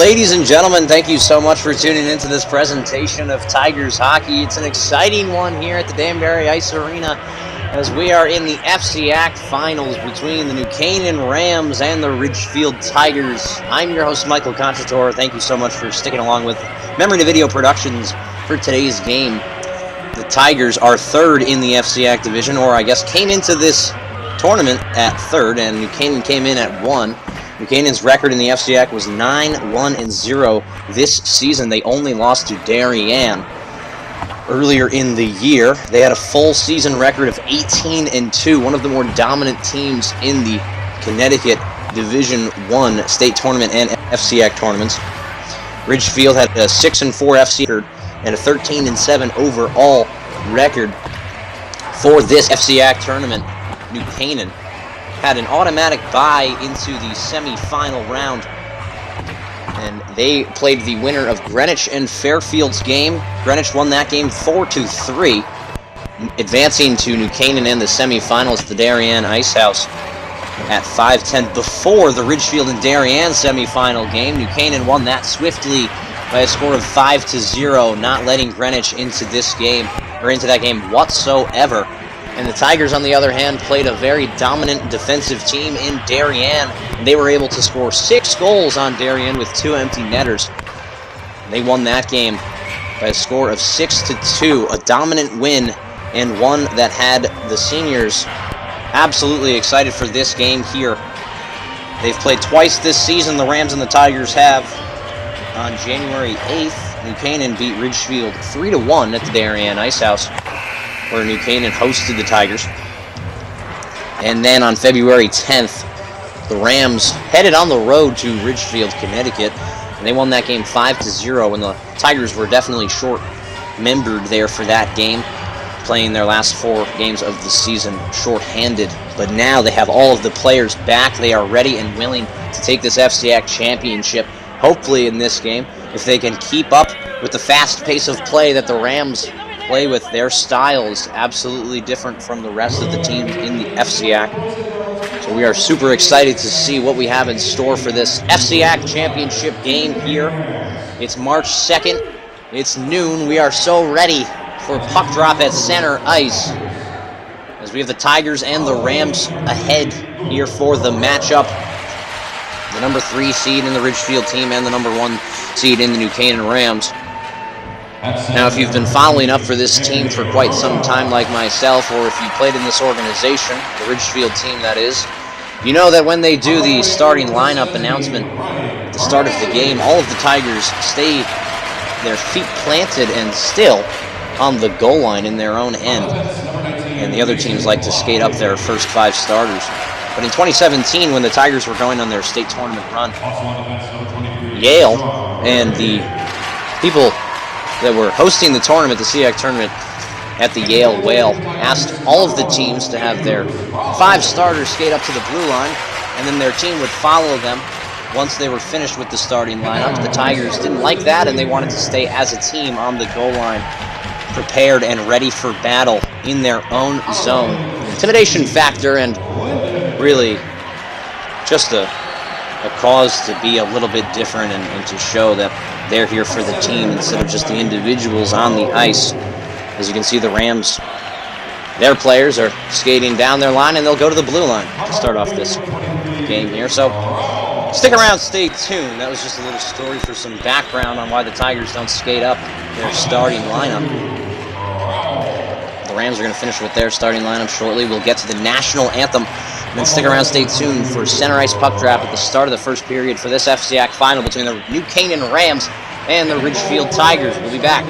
Ladies and gentlemen, thank you so much for tuning into this presentation of Tigers hockey. It's an exciting one here at the Danbury Ice Arena as we are in the FCAC finals between the New Canaan Rams and the Ridgefield Tigers. I'm your host, Michael Contrator. Thank you so much for sticking along with Memory to Video Productions for today's game. The Tigers are third in the FCAC division, or I guess came into this tournament at third, and New Canaan came in at 1. New Canaan's record in the FCAC was 9-1-0 this season. They only lost to Darien earlier in the year. They had a full season record of 18-2, one of the more dominant teams in the Connecticut Division I state tournament and FCAC tournaments. Ridgefield had a 6-4 FCAC record and a 13-7 overall record for this FCAC tournament. New Canaan had an automatic bye into the semi-final round, and they played the winner of Greenwich and Fairfield's game. Greenwich won that game 4-3, advancing to New Canaan in the semi-finals at the Darien Ice House at 5-10. Before the Ridgefield and Darien semi-final game, New Canaan won that swiftly by a score of 5-0, not letting Greenwich into this game, or into that game whatsoever. And the Tigers, on the other hand, played a very dominant defensive team in Darien. And they were able to score 6 goals on Darien with 2 empty netters. They won that game by a score of 6-2, a dominant win, and one that had the seniors absolutely excited for this game here. They've played twice this season, the Rams and the Tigers have. On January 8th, New Canaan beat Ridgefield 3-1 at the Darien Ice House, where New Canaan hosted the Tigers. And then on February 10th, the Rams headed on the road to Ridgefield, Connecticut, and they won that game 5-0, and the Tigers were definitely short-membered there for that game, playing their last 4 games of the season short-handed. But now they have all of the players back. They are ready and willing to take this FCAC championship, hopefully in this game, if they can keep up with the fast pace of play that the Rams play with. Their style is absolutely different from the rest of the teams in the FCAC. So we are super excited to see what we have in store for this FCAC championship game here. It's March 2nd. It's noon. We are so ready for puck drop at center ice, as we have the Tigers and the Rams ahead here for the matchup. The number 3 seed in the Ridgefield team and the number 1 seed in the New Canaan Rams. Now, if you've been following up for this team for quite some time like myself, or if you played in this organization, the Ridgefield team that is, you know that when they do the starting lineup announcement at the start of the game, all of the Tigers stay their feet planted and still on the goal line in their own end. And the other teams like to skate up their first 5 starters. But in 2017, when the Tigers were going on their state tournament run, Yale and the people that were hosting the tournament, the SEAC tournament at the Yale Whale, asked all of the teams to have their 5 starters skate up to the blue line, and then their team would follow them once they were finished with the starting lineup. The Tigers didn't like that, and they wanted to stay as a team on the goal line, prepared and ready for battle in their own zone. Intimidation factor, and really just a cause to be a little bit different and to show that they're here for the team instead of just the individuals on the ice. As you can see, the Rams, their players are skating down their line, and they'll go to the blue line to start off this game here. So stick around, stay tuned. That was just a little story for some background on why the Tigers don't skate up their starting lineup. The Rams are going to finish with their starting lineup shortly. We'll get to the national anthem. And then stick around, stay tuned for center ice puck drop at the start of the first period for this FCAC final between the New Canaan Rams and the Ridgefield Tigers. We'll be back.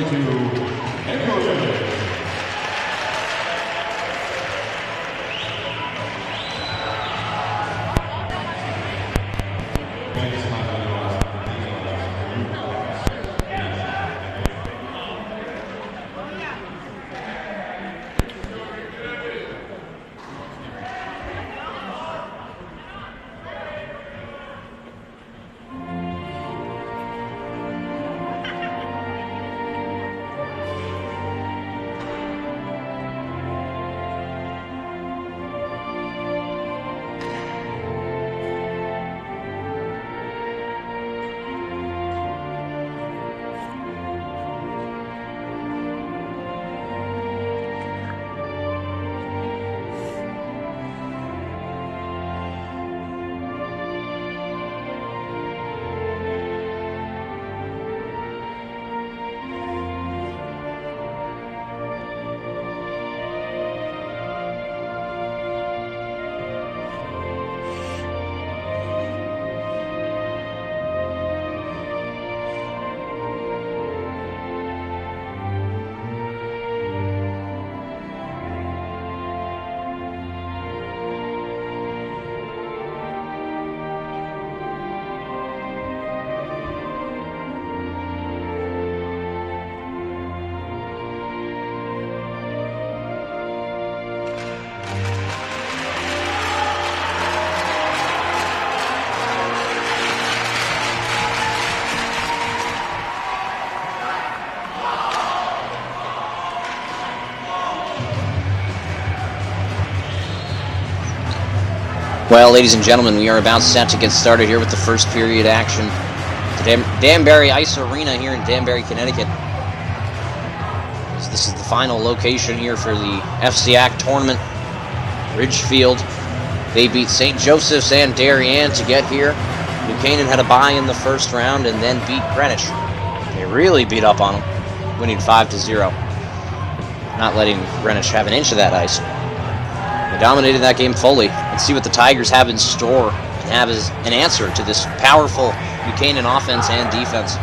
Well, ladies and gentlemen, we are about set to get started here with the first period action. The Danbury Ice Arena here in Danbury, Connecticut. This is the final location here for the FCAC tournament. Ridgefield, they beat St. Joseph's and Darien to get here. New Canaan had a bye in the first round and then beat Greenwich. They really beat up on them, winning 5-0. Not letting Greenwich have an inch of that ice. They dominated that game fully. Let's see what the Tigers have in store and have as an answer to this powerful New Canaan offense and defense.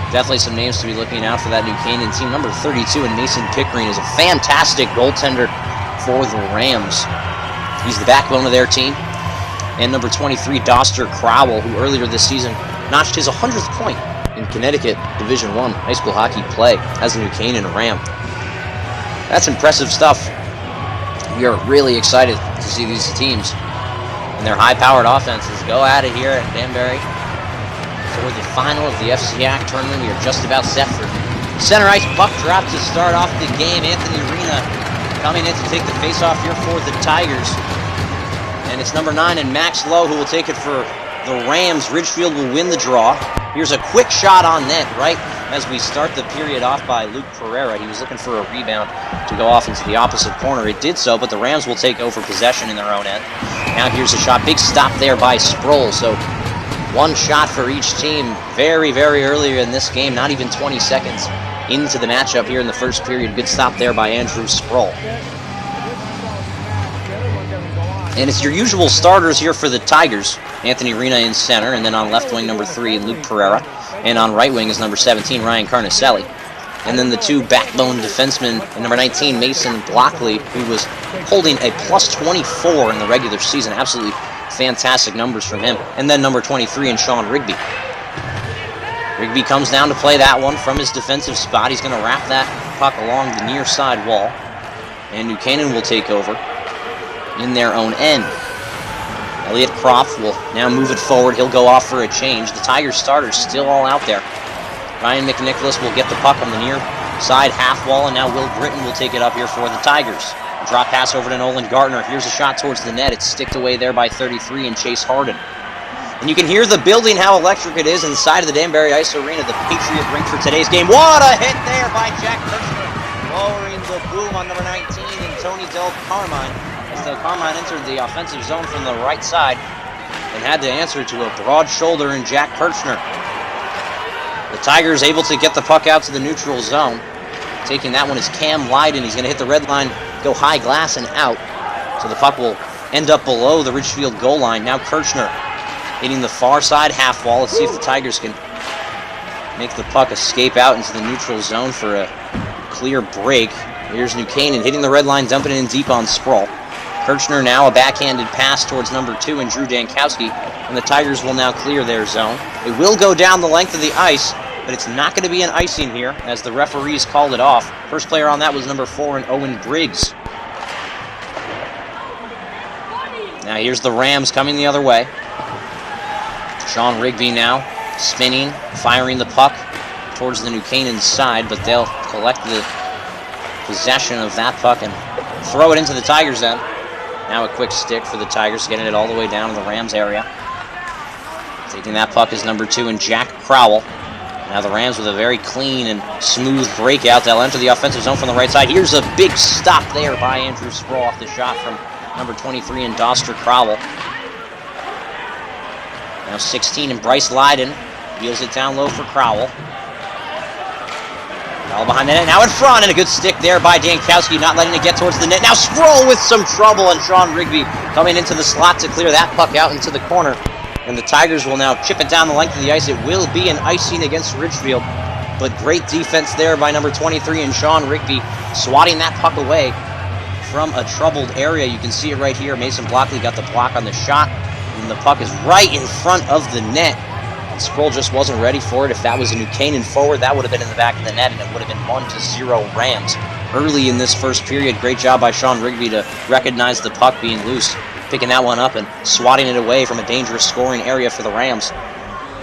Definitely some names to be looking out for that New Canaan team. Number 32 in Mason Pickering is a fantastic goaltender for the Rams. He's the backbone of their team. And number 23, Doster Crowell, who earlier this season notched his 100th point in Connecticut Division I high school hockey play as a New Canaan Ram. That's impressive stuff. We are really excited to see these teams and their high-powered offenses go at it here at Danbury for the final of the FCAC tournament. We are just about set for center ice puck drop to start off the game. Anthony Rena coming in to take the face-off here for the Tigers. And it's number 9 and Max Lowe who will take it for the Rams. Ridgefield will win the draw. Here's a quick shot on net right as we start the period off by Luke Pereira. He was looking for a rebound to go off into the opposite corner. It did so, but the Rams will take over possession in their own end. Now here's a shot. Big stop there by Sproul. So one shot for each team very, very earlier in this game. Not even 20 seconds into the matchup here in the first period. Good stop there by Andrew Sproul. And it's your usual starters here for the Tigers. Anthony Rena in center, and then on left wing, number 3, Luke Pereira. And on right wing is number 17, Ryan Carnicelli. And then the two backbone defensemen, and number 19, Mason Blockley, who was holding a plus 24 in the regular season. Absolutely fantastic numbers from him. And then number 23, and Sean Rigby. Rigby comes down to play that one from his defensive spot. He's going to wrap that puck along the near side wall. And New Canaan will take over in their own end. Elliot Croft will now move it forward. He'll go off for a change. The Tigers starters still all out there. Ryan McNicholas will get the puck on the near side half wall, and now Will Britton will take it up here for the Tigers. A drop pass over to Nolan Gartner. Here's a shot towards the net. It's sticked away there by 33 and Chase Harden. And you can hear the building, how electric it is inside of the Danbury Ice Arena, the Patriot rink for today's game. What a hit there by Jack Kirchner, lowering the boom on number 19 and Tony Del Carmine. Del Carmine entered the offensive zone from the right side and had to answer to a broad shoulder in Jack Kirchner. The Tigers able to get the puck out to the neutral zone. Taking that one is Cam Lydon. He's going to hit the red line, go high glass and out. So the puck will end up below the Ridgefield goal line. Now Kirchner hitting the far side half wall. Let's see if the Tigers can make the puck escape out into the neutral zone for a clear break. Here's New Canaan hitting the red line, dumping it in deep on Sproul. Kirchner now a backhanded pass towards number 2 and Drew Dankowski, and the Tigers will now clear their zone. It will go down the length of the ice, but it's not going to be an icing here as the referees called it off. First player on that was number 4 and Owen Briggs. Now here's the Rams coming the other way. Sean Rigby now spinning, firing the puck towards the New Canaan side, but they'll collect the possession of that puck and throw it into the Tigers' end. Now a quick stick for the Tigers, getting it all the way down to the Rams area. Taking that puck is number 2 and Jack Crowell. Now the Rams with a very clean and smooth breakout. They'll enter the offensive zone from the right side. Here's a big stop there by Andrew Sproul off the shot from number 23 and Doster Crowell. Now 16 and Bryce Lydon wheels it down low for Crowell. All behind the net, now in front, and a good stick there by Dankowski, not letting it get towards the net. Now Sproul with some trouble, and Sean Rigby coming into the slot to clear that puck out into the corner. And the Tigers will now chip it down the length of the ice. It will be an icing against Ridgefield, but great defense there by number 23 and Sean Rigby, swatting that puck away from a troubled area. You can see it right here. Mason Blockley got the block on the shot, and the puck is right in front of the net. Sproul just wasn't ready for it. If that was a New Canaan forward, that would have been in the back of the net, and it would have been 1-0 Rams. Early in this first period, great job by Sean Rigby to recognize the puck being loose, picking that one up and swatting it away from a dangerous scoring area for the Rams.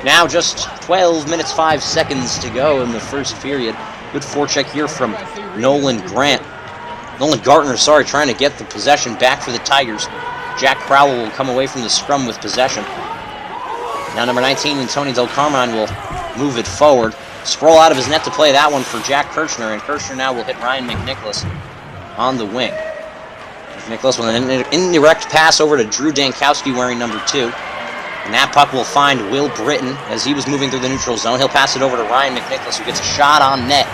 Now just 12 minutes, 5 seconds to go in the first period. Good forecheck here from Nolan Gartner, trying to get the possession back for the Tigers. Jack Crowell will come away from the scrum with possession. Now number 19 and Tony Del Carmine will move it forward. Sproul out of his net to play that one for Jack Kirchner, and Kirchner now will hit Ryan McNicholas on the wing. McNicholas with an indirect pass over to Drew Dankowski wearing number 2. And that puck will find Will Britton as he was moving through the neutral zone. He'll pass it over to Ryan McNicholas, who gets a shot on net.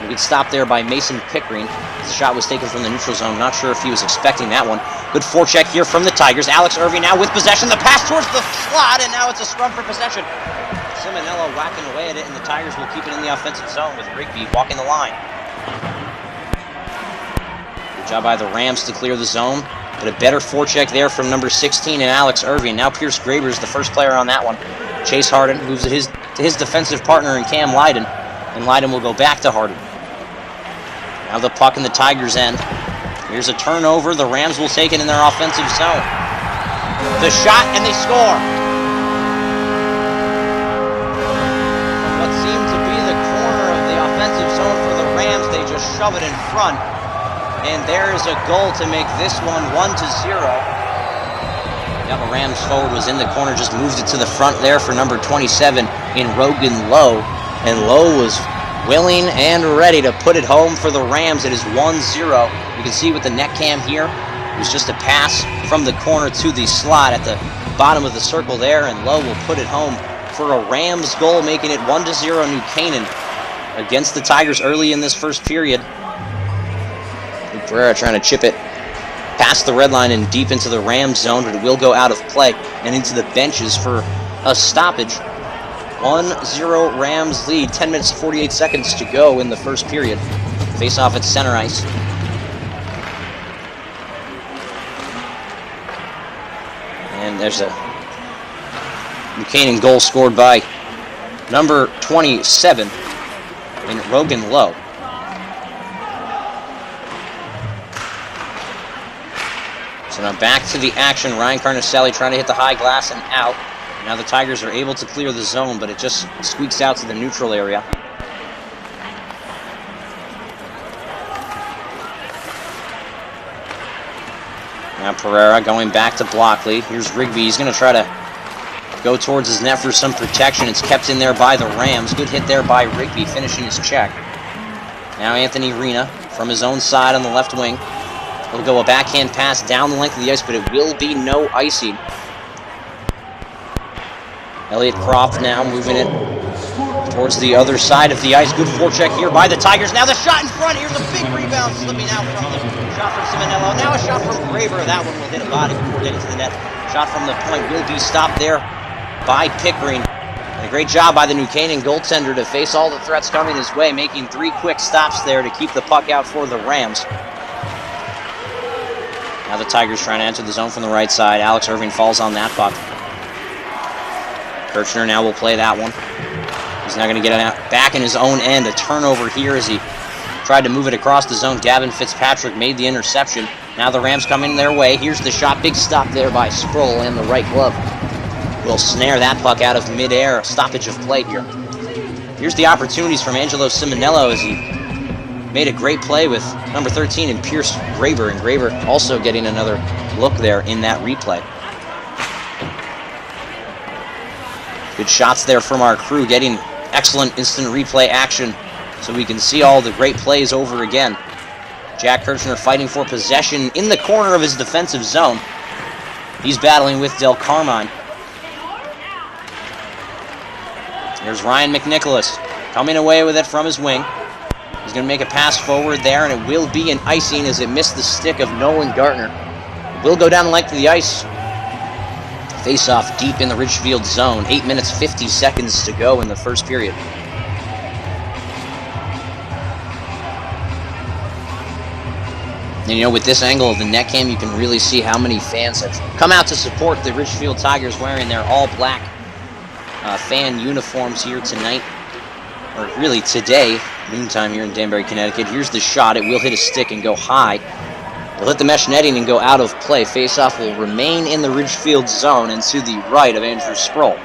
He gets stopped there by Mason Pickering. The shot was taken from the neutral zone. Not sure if he was expecting that one. Good forecheck here from the Tigers. Alex Irving now with possession. The pass towards the slot, and now it's a scrum for possession. Simonello whacking away at it, and the Tigers will keep it in the offensive zone with Rigby walking the line. Good job by the Rams to clear the zone. But a better forecheck there from number 16 and Alex Irving. Now Pierce Graber is the first player on that one. Chase Harden moves to his defensive partner in Cam Lydon, and Lydon will go back to Harden. Now the puck in the Tigers' end. Here's a turnover. The Rams will take it in their offensive zone. The shot, and they score. What seemed to be the corner of the offensive zone for the Rams, they just shove it in front. And there is a goal to make this one 1-0. Yeah, the Rams forward was in the corner, just moved it to the front there for number 27 in Rogan Lowe. And Lowe was willing and ready to put it home for the Rams. It is 1-0. You can see with the net cam here, it was just a pass from the corner to the slot at the bottom of the circle there, and Lowe will put it home for a Rams goal, making it 1-0 New Canaan against the Tigers early in this first period. Pereira trying to chip it past the red line and deep into the Rams zone, but it will go out of play and into the benches for a stoppage. 1-0 Rams lead, 10 minutes 48 seconds to go in the first period. Face off at center ice. And there's a New Canaan goal scored by number 27 in Rogan Lowe. So now back to the action. Ryan Carnicelli trying to hit the high glass and out. Now the Tigers are able to clear the zone, but it just squeaks out to the neutral area. Now Pereira going back to Blockley. Here's Rigby. He's going to try to go towards his net for some protection. It's kept in there by the Rams. Good hit there by Rigby, finishing his check. Now Anthony Rena from his own side on the left wing. He'll go a backhand pass down the length of the ice, but it will be no icing. Elliot Croft now moving it towards the other side of the ice. Good forecheck here by the Tigers. Now the shot in front. Here's a big rebound slipping out from the shot from Simonello. Now a shot from Graber. That one will hit a body before getting to the net. Shot from the point will be stopped there by Pickering. And a great job by the New Canaan goaltender to face all the threats coming his way, making 3 quick stops there to keep the puck out for the Rams. Now the Tigers trying to enter the zone from the right side. Alex Irving falls on that puck. Kirchner now will play that one. He's now going to get it back in his own end. A turnover here as he tried to move it across the zone. Gavin Fitzpatrick made the interception. Now the Rams coming their way. Here's the shot. Big stop there by Sproul, and the right glove will snare that puck out of midair. A stoppage of play here. Here's the opportunities from Angelo Simonello as he made a great play with number 13 and Pierce Graber, and Graber also getting another look there in that replay. Good shots there from our crew, getting excellent instant replay action so we can see all the great plays over again. Jack Kirchner fighting for possession in the corner of his defensive zone. He's battling with Del Carmine. Here's Ryan McNicholas coming away with it from his wing. He's going to make a pass forward there, and it will be an icing as it missed the stick of Nolan Gartner. It will go down the length of the ice. Face-off deep in the Ridgefield zone. 8 minutes, 50 seconds to go in the first period. And you know, with this angle of the net cam, you can really see how many fans have come out to support the Ridgefield Tigers wearing their all-black fan uniforms here tonight. Or really today, noontime here in Danbury, Connecticut. Here's the shot. It will hit a stick and go high. It'll hit the mesh netting and go out of play. Face-off will remain in the Ridgefield zone and to the right of Andrew Sproul.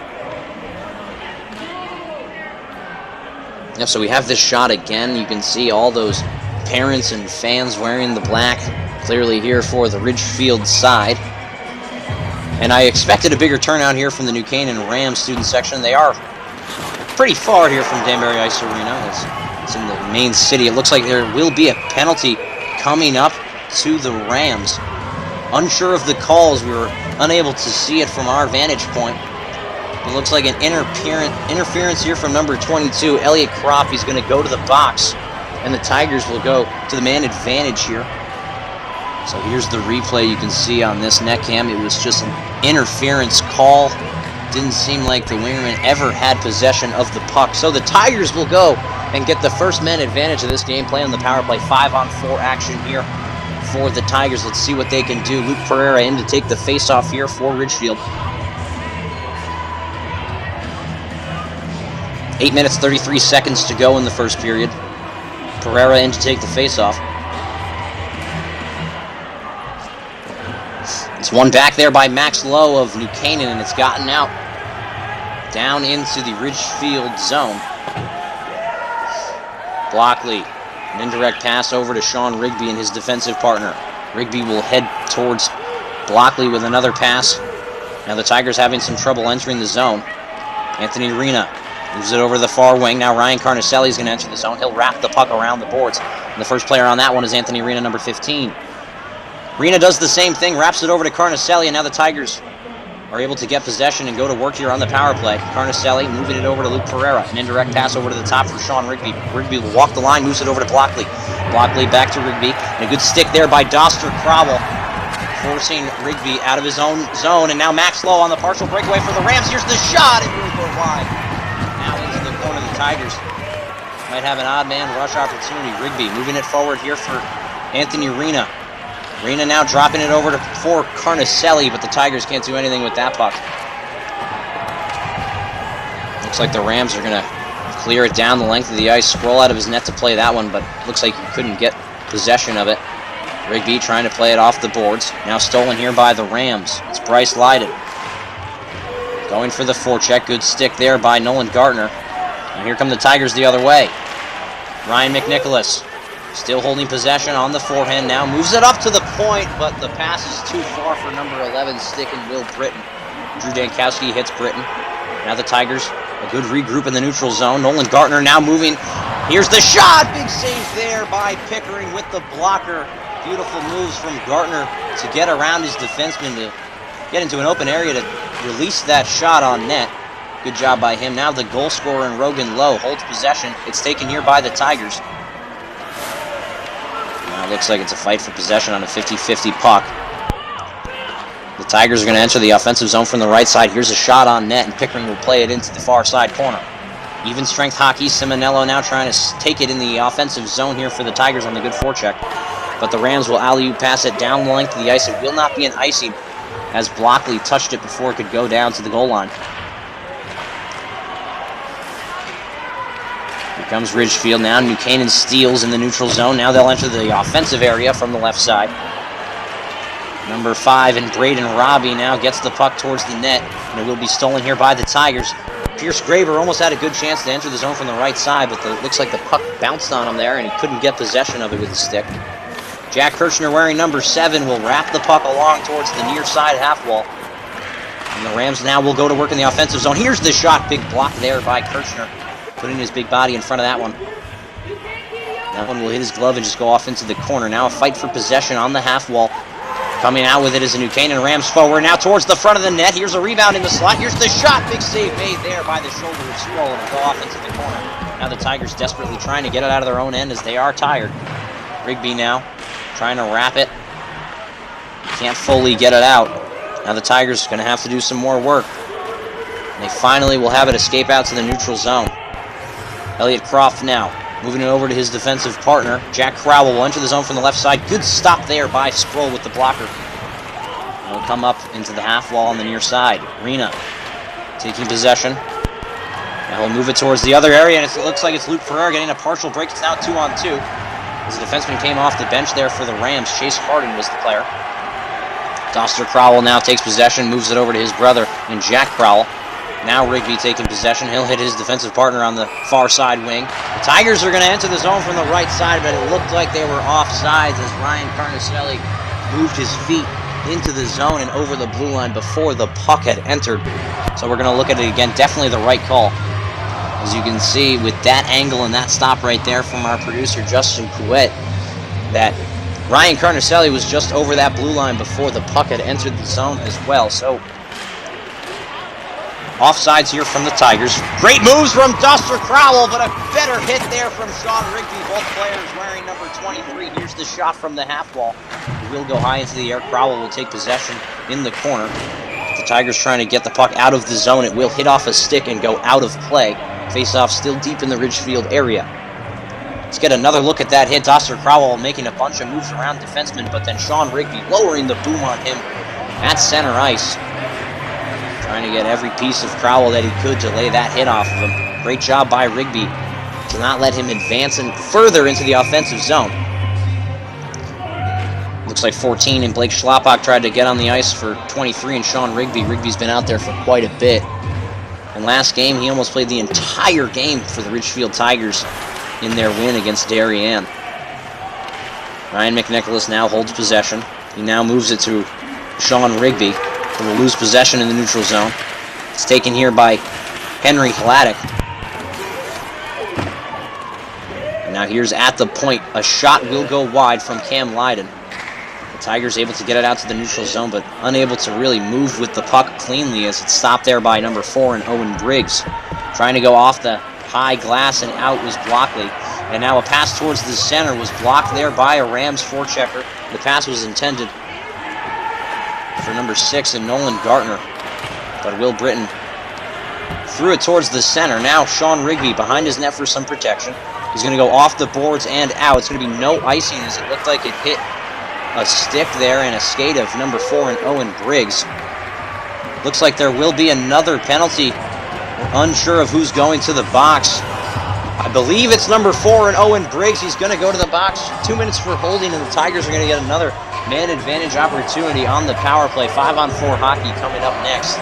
Yep, so we have this shot again. You can see all those parents and fans wearing the black, clearly here for the Ridgefield side. And I expected a bigger turnout here from the New Canaan Rams student section. They are pretty far here from Danbury Ice Arena. It's in the main city. It looks like there will be a penalty coming up to the Rams. Unsure of the calls. We were unable to see it from our vantage point. It looks like an interference here from number 22, Elliot Croft. He's going to go to the box, and the Tigers will go to the man advantage here. So here's the replay you can see on this net cam. It was just an interference call. Didn't seem like the Wingermen ever had possession of the puck. So the Tigers will go and get the first man advantage of this game, play on the power play. 5-on-4 action here for the Tigers. Let's see what they can do. Luke Pereira in to take the face-off here for Ridgefield. 8 minutes, 33 seconds to go in the first period. Pereira in to take the face-off. It's one back there by Max Lowe of New Canaan, and it's gotten out down into the Ridgefield zone. Blockley, an indirect pass over to Sean Rigby and his defensive partner. Rigby will head towards Blockley with another pass. Now the Tigers having some trouble entering the zone. Anthony Rena moves it over the far wing. Now Ryan Carnicelli is going to enter the zone. He'll wrap the puck around the boards. And the first player on that one is Anthony Rena, number 15. Rena does the same thing, wraps it over to Carnicelli, and now the Tigers are able to get possession and go to work here on the power play. Carnicelli moving it over to Luke Pereira. An indirect pass over to the top for Sean Rigby. Rigby will walk the line, moves it over to Blockley. Blockley back to Rigby. And a good stick there by Doster Crowell, forcing Rigby out of his own zone. And now Max Lowe on the partial breakaway for the Rams. Here's the shot. It will go wide. Now into the corner. The Tigers might have an odd man rush opportunity. Rigby moving it forward here for Anthony Rena. Rena now dropping it over for Carnicelli, but the Tigers can't do anything with that puck. Looks like the Rams are going to clear it down the length of the ice, scroll out of his net to play that one, but looks like he couldn't get possession of it. Rigby trying to play it off the boards. Now stolen here by the Rams. It's Bryce Lyden. Going for the forecheck. Good stick there by Nolan Gartner. And here come the Tigers the other way. Ryan McNicholas. Still holding possession on the forehand now. Moves it up to the point, but the pass is too far for number 11, sticking Will Britton. Drew Dankowski hits Britton. Now the Tigers, a good regroup in the neutral zone. Nolan Gartner now moving. Here's the shot! Big save there by Pickering with the blocker. Beautiful moves from Gartner to get around his defenseman to get into an open area to release that shot on net. Good job by him. Now the goal scorer in Rogan Lowe holds possession. It's taken here by the Tigers. Now it looks like it's a fight for possession on a 50-50 puck. The Tigers are going to enter the offensive zone from the right side. Here's a shot on net, and Pickering will play it into the far side corner. Even strength hockey. Simonello now trying to take it in the offensive zone here for the Tigers on the good forecheck. But the Rams will alley-oop pass it down the length of the ice. It will not be an icing, as Blockley touched it before it could go down to the goal line. Here comes Ridgefield now. New Canaan steals in the neutral zone. Now they'll enter the offensive area from the left side. Number 5 and Braden Robbie now gets the puck towards the net, and it will be stolen here by the Tigers. Pierce Graver almost had a good chance to enter the zone from the right side, but it looks like the puck bounced on him there, and he couldn't get possession of it with his stick. Jack Kirchner, wearing number 7, will wrap the puck along towards the near side half wall. And the Rams now will go to work in the offensive zone. Here's the shot. Big block there by Kirchner, putting his big body in front of that one. That one will hit his glove and just go off into the corner. Now a fight for possession on the half wall. Coming out with it is a New Canaan Rams forward. Now towards the front of the net. Here's a rebound in the slot. Here's the shot. Big save made there by the shoulder of Sproul, and it'll go off into the corner. Now the Tigers desperately trying to get it out of their own end as they are tired. Rigby now trying to wrap it. Can't fully get it out. Now the Tigers are going to have to do some more work. And they finally will have it escape out to the neutral zone. Elliot Croft now moving it over to his defensive partner. Jack Crowell will enter the zone from the left side. Good stop there by Sproul with the blocker. He'll come up into the half wall on the near side. Rena taking possession. Now he'll move it towards the other area, and it looks like it's Luke Pereira getting a partial break. It's now 2-on-2. As the defenseman came off the bench there for the Rams, Chase Harden was the player. Doster Crowell now takes possession, moves it over to his brother in Jack Crowell. Now Rigby taking possession. He'll hit his defensive partner on the far side wing. The Tigers are going to enter the zone from the right side, but it looked like they were offsides as Ryan Carnicelli moved his feet into the zone and over the blue line before the puck had entered. So we're going to look at it again. Definitely the right call. As you can see, with that angle and that stop right there from our producer, Justin Couette, that Ryan Carnicelli was just over that blue line before the puck had entered the zone as well. So offsides here from the Tigers. Great moves from Duster Crowell, but a better hit there from Sean Rigby. Both players wearing number 23. Here's the shot from the half wall. It will go high into the air. Crowell will take possession in the corner. The Tigers trying to get the puck out of the zone. It will hit off a stick and go out of play. Face-off still deep in the Ridgefield area. Let's get another look at that hit. Duster Crowell making a bunch of moves around defensemen, but then Sean Rigby lowering the boom on him at center ice. Trying to get every piece of Crowell that he could to lay that hit off of him. Great job by Rigby to not let him advance and further into the offensive zone. Looks like 14 and Blake Schlappak tried to get on the ice for 23 and Sean Rigby. Rigby's been out there for quite a bit. And last game, he almost played the entire game for the Ridgefield Tigers in their win against Darien. Ryan McNicholas now holds possession. He now moves it to Sean Rigby, who will lose possession in the neutral zone. It's taken here by Henry Hladek. And now here's at the point. A shot will go wide from Cam Lydon. The Tigers able to get it out to the neutral zone, but unable to really move with the puck cleanly as it's stopped there by number 4 and Owen Briggs. Trying to go off the high glass and out was Blockley. And now a pass towards the center was blocked there by a Rams forechecker. The pass was intended for number 6 and Nolan Gartner, but Will Britton threw it towards the center. Now Sean Rigby behind his net for some protection. He's going to go off the boards and out. It's going to be no icing as it looked like it hit a stick there and a skate of number 4 and Owen Briggs. Looks like there will be another penalty. We're unsure of who's going to the box. I believe it's number 4 and Owen Briggs. He's going to go to the box. 2 minutes for holding, and the Tigers are going to get another man advantage opportunity on the power play. 5-on-4 hockey coming up next.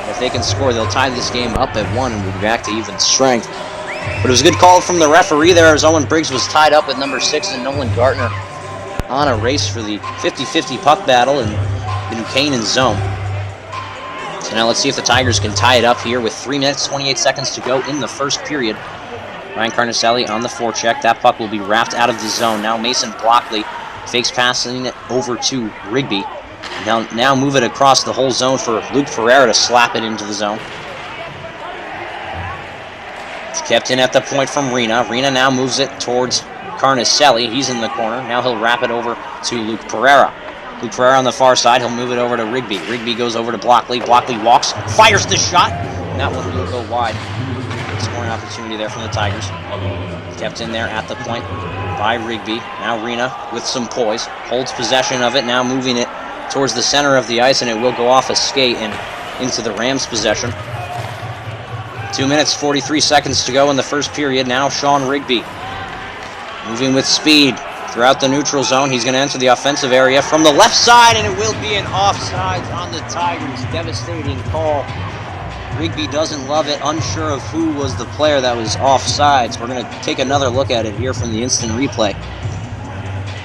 If they can score, they'll tie this game up at 1 and we'll be back to even strength. But it was a good call from the referee there as Owen Briggs was tied up with number 6 and Nolan Gartner on a race for the 50-50 puck battle in the New Canaan zone. So now let's see if the Tigers can tie it up here with 3 minutes, 28 seconds to go in the first period. Ryan Carnicelli on the forecheck. That puck will be wrapped out of the zone. Now Mason Blockley fakes passing it over to Rigby. Now move it across the whole zone for Luke Pereira to slap it into the zone. It's kept in at the point from Rena. Rena now moves it towards Carnicelli. He's in the corner. Now he'll wrap it over to Luke Pereira. Luke Pereira on the far side. He'll move it over to Rigby. Rigby goes over to Blockley. Blockley walks, fires the shot, and that one will go wide. Scoring opportunity there from the Tigers. Kept in there at the point by Rigby. Now Rena with some poise. Holds possession of it. Now moving it towards the center of the ice, and it will go off a skate and into the Rams' possession. 2 minutes, 43 seconds to go in the first period. Now Sean Rigby moving with speed throughout the neutral zone. He's going to enter the offensive area from the left side, and it will be an offside on the Tigers. Devastating call. Rigby doesn't love it, unsure of who was the player that was offsides. We're going to take another look at it here from the instant replay,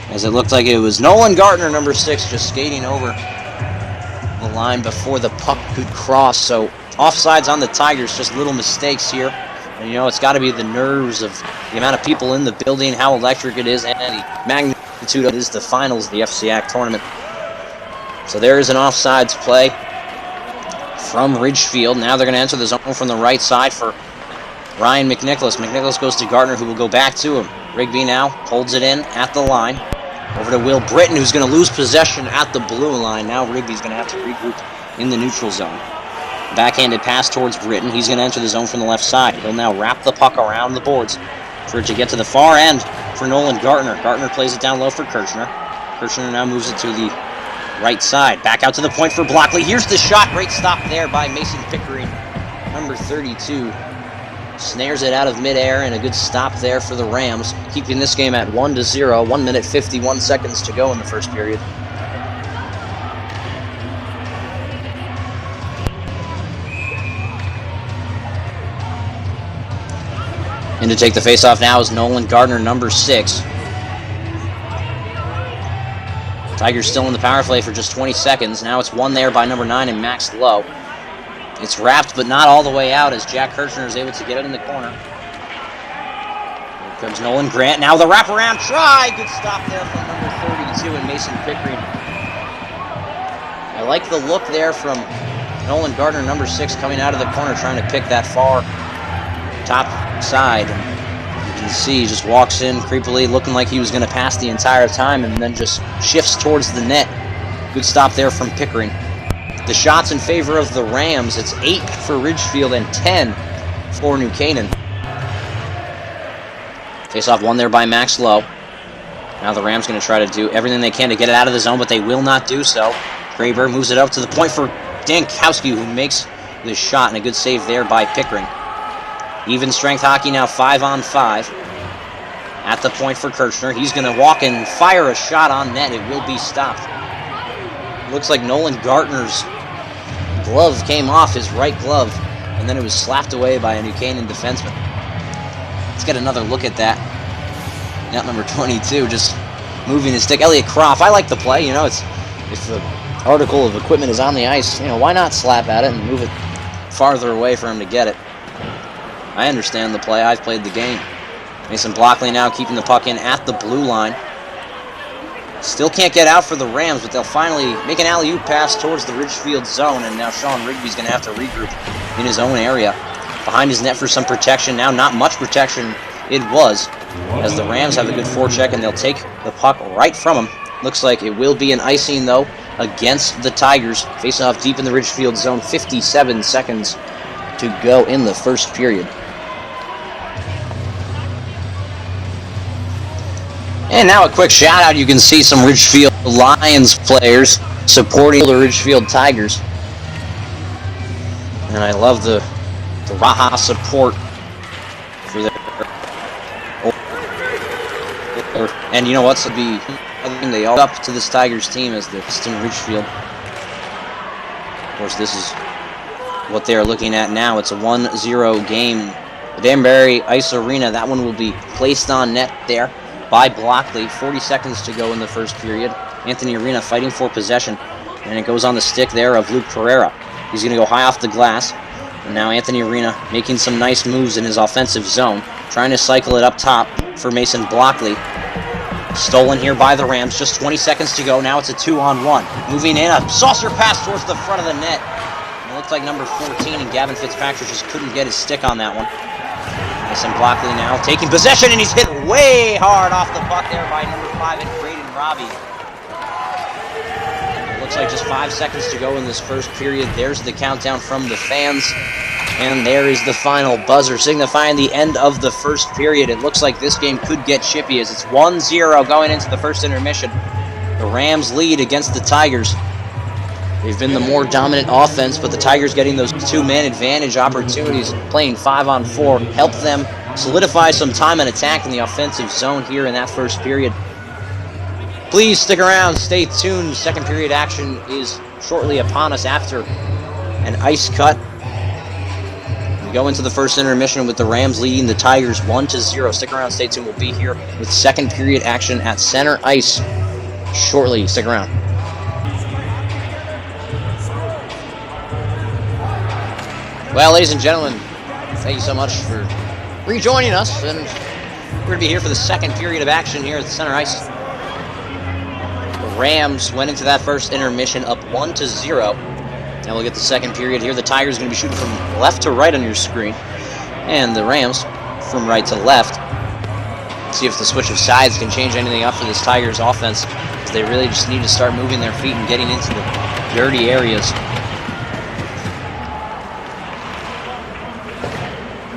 as it looked like it was Nolan Gartner, number 6, just skating over the line before the puck could cross. So offsides on the Tigers, just little mistakes here. And you know, it's got to be the nerves of the amount of people in the building, how electric it is, and the magnitude of it is the finals of the FCAC tournament. So there is an offsides play from Ridgefield. Now they're going to enter the zone from the right side for Ryan McNicholas. McNicholas goes to Gartner, who will go back to him. Rigby now holds it in at the line. Over to Will Britton, who's going to lose possession at the blue line. Now Rigby's going to have to regroup in the neutral zone. Backhanded pass towards Britton. He's going to enter the zone from the left side. He'll now wrap the puck around the boards for it to get to the far end for Nolan Gartner. Gartner plays it down low for Kirchner. Kirchner now moves it to the right side. Back out to the point for Blockley. Here's the shot. Great stop there by Mason Pickering. Number 32 snares it out of midair, and a good stop there for the Rams, keeping this game at 1-0. 1 minute 51 seconds to go in the first period. And to take the faceoff now is Nolan Gartner, number 6. Tigers still in the power play for just 20 seconds. Now it's one there by number 9 and Max Lowe. It's wrapped but not all the way out as Jack Kirchner is able to get it in the corner. Here comes Nolan Grant. Now the wraparound try. Good stop there from number 32 and Mason Pickering. I like the look there from Nolan Gardner, number 6, coming out of the corner trying to pick that far top side. You can see he just walks in creepily looking like he was going to pass the entire time and then just shifts towards the net. Good stop there from Pickering. The shots in favor of the Rams, it's 8 for Ridgefield and 10 for New Canaan. Face-off won there by Max Lowe. Now the Rams going to try to do everything they can to get it out of the zone, but they will not do so. Graber moves it up to the point for Dankowski, who makes the shot, and a good save there by Pickering. Even strength hockey now 5-on-5. At the point for Kirchner. He's going to walk and fire a shot on net. It will be stopped. Looks like Nolan Gartner's glove came off, his right glove, and then it was slapped away by a New Canaan defenseman. Let's get another look at that. Net number 22 just moving his stick. Elliot Croft, I like the play. You know, if the article of equipment is on the ice, you know, why not slap at it and move it farther away for him to get it? I understand the play. I've played the game. Mason Blockley now keeping the puck in at the blue line. Still can't get out for the Rams, but they'll finally make an alley-oop pass towards the Ridgefield zone, and now Sean Rigby's going to have to regroup in his own area. Behind his net for some protection. Now not much protection it was, as the Rams have a good forecheck, and they'll take the puck right from him. Looks like it will be an icing, though, against the Tigers. Facing off deep in the Ridgefield zone. 57 seconds to go in the first period. And now a quick shout out. You can see some Ridgefield Lions players supporting the Ridgefield Tigers. And I love the Raha support for their. And you know what's the other thing, they all up to this Tigers team as the Western Ridgefield. Of course, this is what they're looking at now. It's a 1-0 game. The Danbury Ice Arena, that one will be placed on net there by Blockley. 40 seconds to go in the first period. Anthony Arena fighting for possession, and it goes on the stick there of Luke Pereira. He's going to go high off the glass, and now Anthony Arena making some nice moves in his offensive zone, trying to cycle it up top for Mason Blockley. Stolen here by the Rams, just 20 seconds to go. Now it's a 2-on-1. Moving in, a saucer pass towards the front of the net. It looked like number 14 and Gavin Fitzpatrick just couldn't get his stick on that one. Mason Blockley now taking possession, and he's hit way hard off the puck there by number 5 and Braden Robbie. It looks like just 5 seconds to go in this first period. There's the countdown from the fans, and there is the final buzzer signifying the end of the first period. It looks like this game could get chippy as it's 1-0 going into the first intermission. The Rams lead against the Tigers. They've been the more dominant offense, but the Tigers getting those two-man advantage opportunities, playing 5-on-4, helped them solidify some time and attack in the offensive zone here in that first period. Please stick around, stay tuned. Second period action is shortly upon us after an ice cut. We go into the first intermission with the Rams leading the Tigers 1-0. Stick around, stay tuned. We'll be here with second period action at center ice shortly. Stick around. Well, ladies and gentlemen, thank you so much for rejoining us, and we're going to be here for the second period of action here at the center ice. The Rams went into that first intermission up 1-0. Now we'll get the second period here. The Tigers are going to be shooting from left to right on your screen, and the Rams from right to left. See if the switch of sides can change anything up for this Tigers offense, because they really just need to start moving their feet and getting into the dirty areas.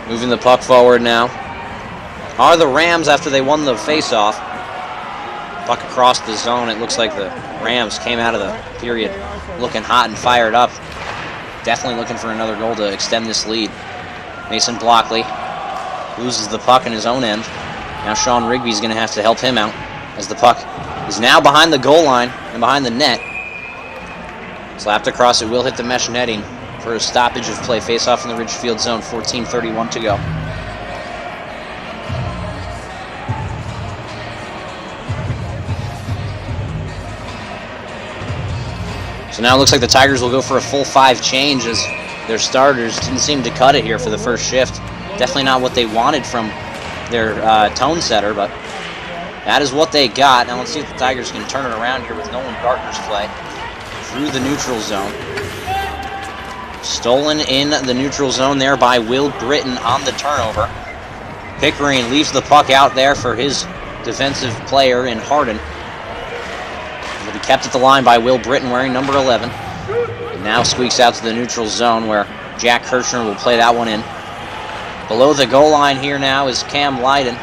Moving the puck forward now are the Rams after they won the face-off. Puck across the zone. It looks like the Rams came out of the period looking hot and fired up. Definitely looking for another goal to extend this lead. Mason Blockley loses the puck in his own end. Now Sean Rigby's going to have to help him out as the puck is now behind the goal line and behind the net. Slapped across, it will hit the mesh netting for a stoppage of play. Face-off in the Ridgefield zone, 14:31 to go. So now it looks like the Tigers will go for a full 5 change as their starters didn't seem to cut it here for the first shift. Definitely not what they wanted from their tone setter, but that is what they got. Now let's see if the Tigers can turn it around here with Nolan Gartner's play through the neutral zone. Stolen in the neutral zone there by Will Britton on the turnover. Pickering leaves the puck out there for his defensive player in Harden. It'll be kept at the line by Will Britton wearing number 11. And now squeaks out to the neutral zone where Jack Kirchner will play that one in. Below the goal line here now is Cam Lydon.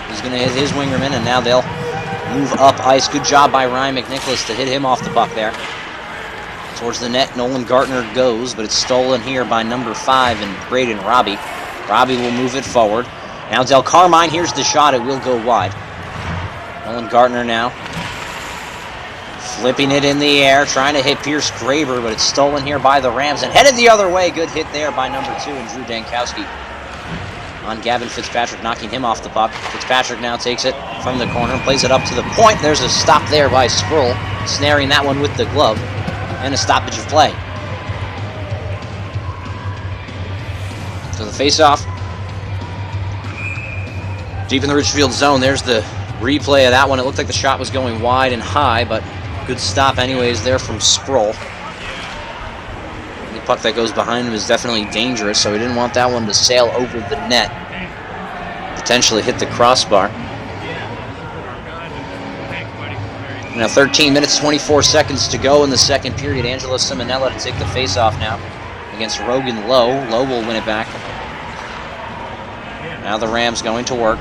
He's going to hit his wingerman, and now they'll move up ice. Good job by Ryan McNicholas to hit him off the puck there. Towards the net, Nolan Gartner goes, but it's stolen here by number 5 and Braden Robbie. Robbie will move it forward. Now Del Carmine, here's the shot. It will go wide. Nolan Gartner now flipping it in the air, trying to hit Pierce Graber, but it's stolen here by the Rams and headed the other way. Good hit there by number 2 and Drew Dankowski on Gavin Fitzpatrick, knocking him off the puck. Fitzpatrick now takes it from the corner and plays it up to the point. There's a stop there by Sproul, snaring that one with the glove, and a stoppage of play. So the face-off deep in the Ridgefield zone. There's the replay of that one. It looked like the shot was going wide and high, but good stop anyways there from Sproul. The puck that goes behind him is definitely dangerous, so he didn't want that one to sail over the net, potentially hit the crossbar. Now 13 minutes, 24 seconds to go in the second period. Angelo Simonella to take the face-off now against Rogan Lowe. Lowe will win it back. Now the Rams going to work.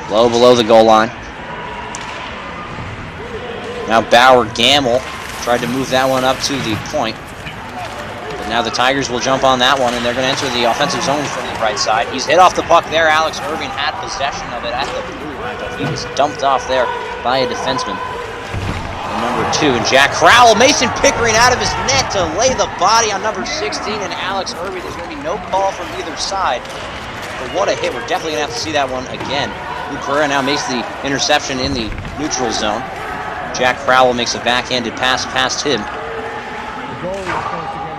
Low below the goal line. Now Bauer Gamble tried to move that one up to the point. But now the Tigers will jump on that one, and they're going to enter the offensive zone from the right side. He's hit off the puck there. Alex Irving had possession of it at the blue line, but he was dumped off there by a defenseman. And number 2, and Jack Crowell. Mason Pickering out of his net to lay the body on number 16, and Alex Irving. There's going to be no call from either side. But what a hit. We're definitely going to have to see that one again. Luke Pereira now makes the interception in the neutral zone. Jack Crowell makes a backhanded pass past him.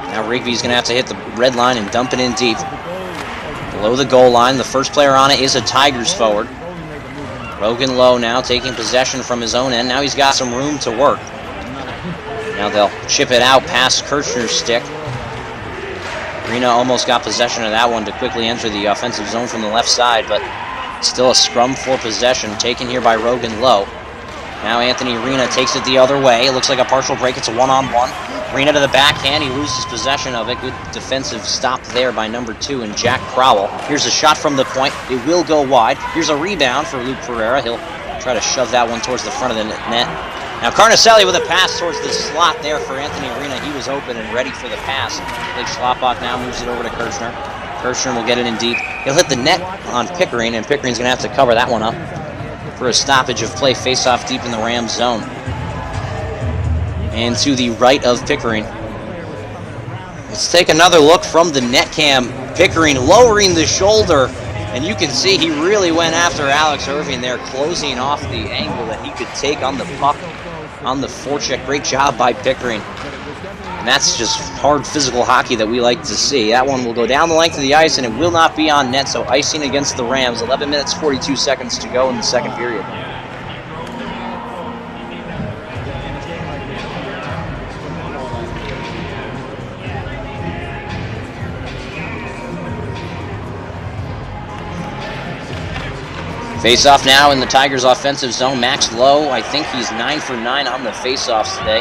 Now Rigby's going to have to hit the red line and dump it in deep. Below the goal line, the first player on it is a Tigers forward. Rogan Lowe now taking possession from his own end. Now he's got some room to work. Now they'll chip it out past Kirchner's stick. Rena almost got possession of that one to quickly enter the offensive zone from the left side, but still a scrum for possession taken here by Rogan Lowe. Now Anthony Rena takes it the other way. It looks like a partial break. It's a one-on-one. Rena to the backhand. He loses possession of it. Good defensive stop there by number 2 and Jack Crowell. Here's a shot from the point. It will go wide. Here's a rebound for Luke Pereira. He'll try to shove that one towards the front of the net. Now Carnicelli with a pass towards the slot there for Anthony Rena. He was open and ready for the pass. Blake Schlapbach now moves it over to Kirchner. Kirchner will get it in deep. He'll hit the net on Pickering, and Pickering's going to have to cover that one up for a stoppage of play. Face-off deep in the Rams zone. And to the right of Pickering. Let's take another look from the net cam. Pickering lowering the shoulder, and you can see he really went after Alex Irving there, closing off the angle that he could take on the puck on the forecheck. Great job by Pickering. And that's just hard physical hockey that we like to see. That one will go down the length of the ice, and it will not be on net, so icing against the Rams. 11 minutes, 42 seconds to go in the second period. Face-off now in the Tigers' offensive zone. Max Lowe, I think he's 9 for 9 on the face-offs today.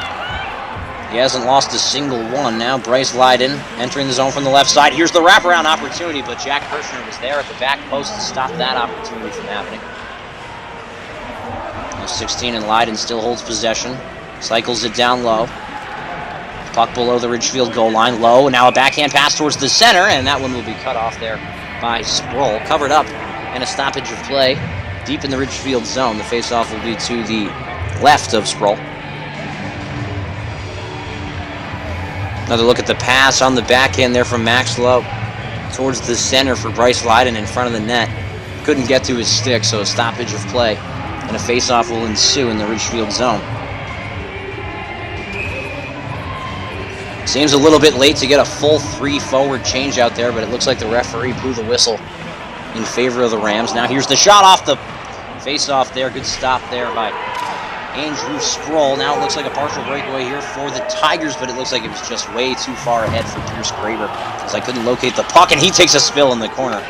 He hasn't lost a single one. Now Bryce Lydon entering the zone from the left side. Here's the wraparound opportunity, but Jack Kirchner was there at the back post to stop that opportunity from happening. Now 16 and Lydon still holds possession. Cycles it down low. Puck below the Ridgefield goal line. Low, now a backhand pass towards the center, and that one will be cut off there by Sproul. Covered up, and a stoppage of play deep in the Ridgefield zone. The face-off will be to the left of Sproul. Another look at the pass on the backhand there from Max Lowe towards the center for Bryce Lydon in front of the net. Couldn't get to his stick, so a stoppage of play. And a face-off will ensue in the Ridgefield zone. Seems a little bit late to get a full 3 forward change out there, but it looks like the referee blew the whistle in favor of the Rams. Now here's the shot off the face-off there. Good stop there by Andrew Sproul. Now it looks like a partial breakaway here for the Tigers, but it looks like it was just way too far ahead for Pierce Graber, because I couldn't locate the puck, and he takes a spill in the corner.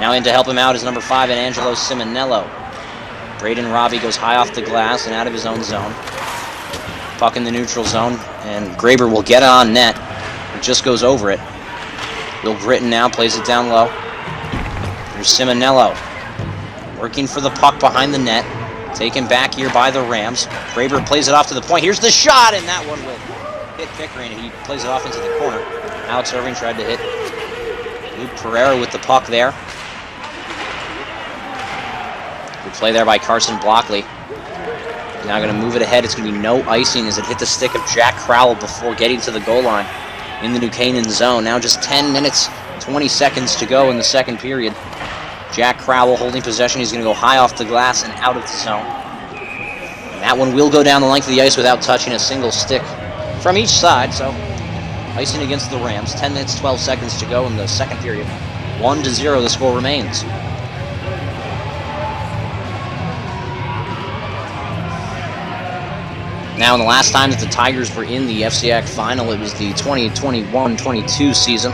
Now in to help him out is number 5, Angelo Simonello. Braden Robbie goes high off the glass and out of his own zone. Puck in the neutral zone, and Graber will get it on net. It just goes over it. Will Britton now plays it down low. Here's Simonello, working for the puck behind the net. Taken back here by the Rams. Graber plays it off to the point. Here's the shot, and that one will hit Pickering. He plays it off into the corner. Alex Irving tried to hit Luke Pereira with the puck there. Good play there by Carson Blockley. Now going to move it ahead. It's going to be no icing as it hit the stick of Jack Crowell before getting to the goal line in the New Canaan zone. Now just 10 minutes, 20 seconds to go in the second period. Jack Crowell holding possession. He's going to go high off the glass and out of the zone. And that one will go down the length of the ice without touching a single stick from each side. So icing against the Rams. 10 minutes, 12 seconds to go in the second period. 1-0 the score remains. Now, in the last time that the Tigers were in the FCAC final, it was the 2021-22 season,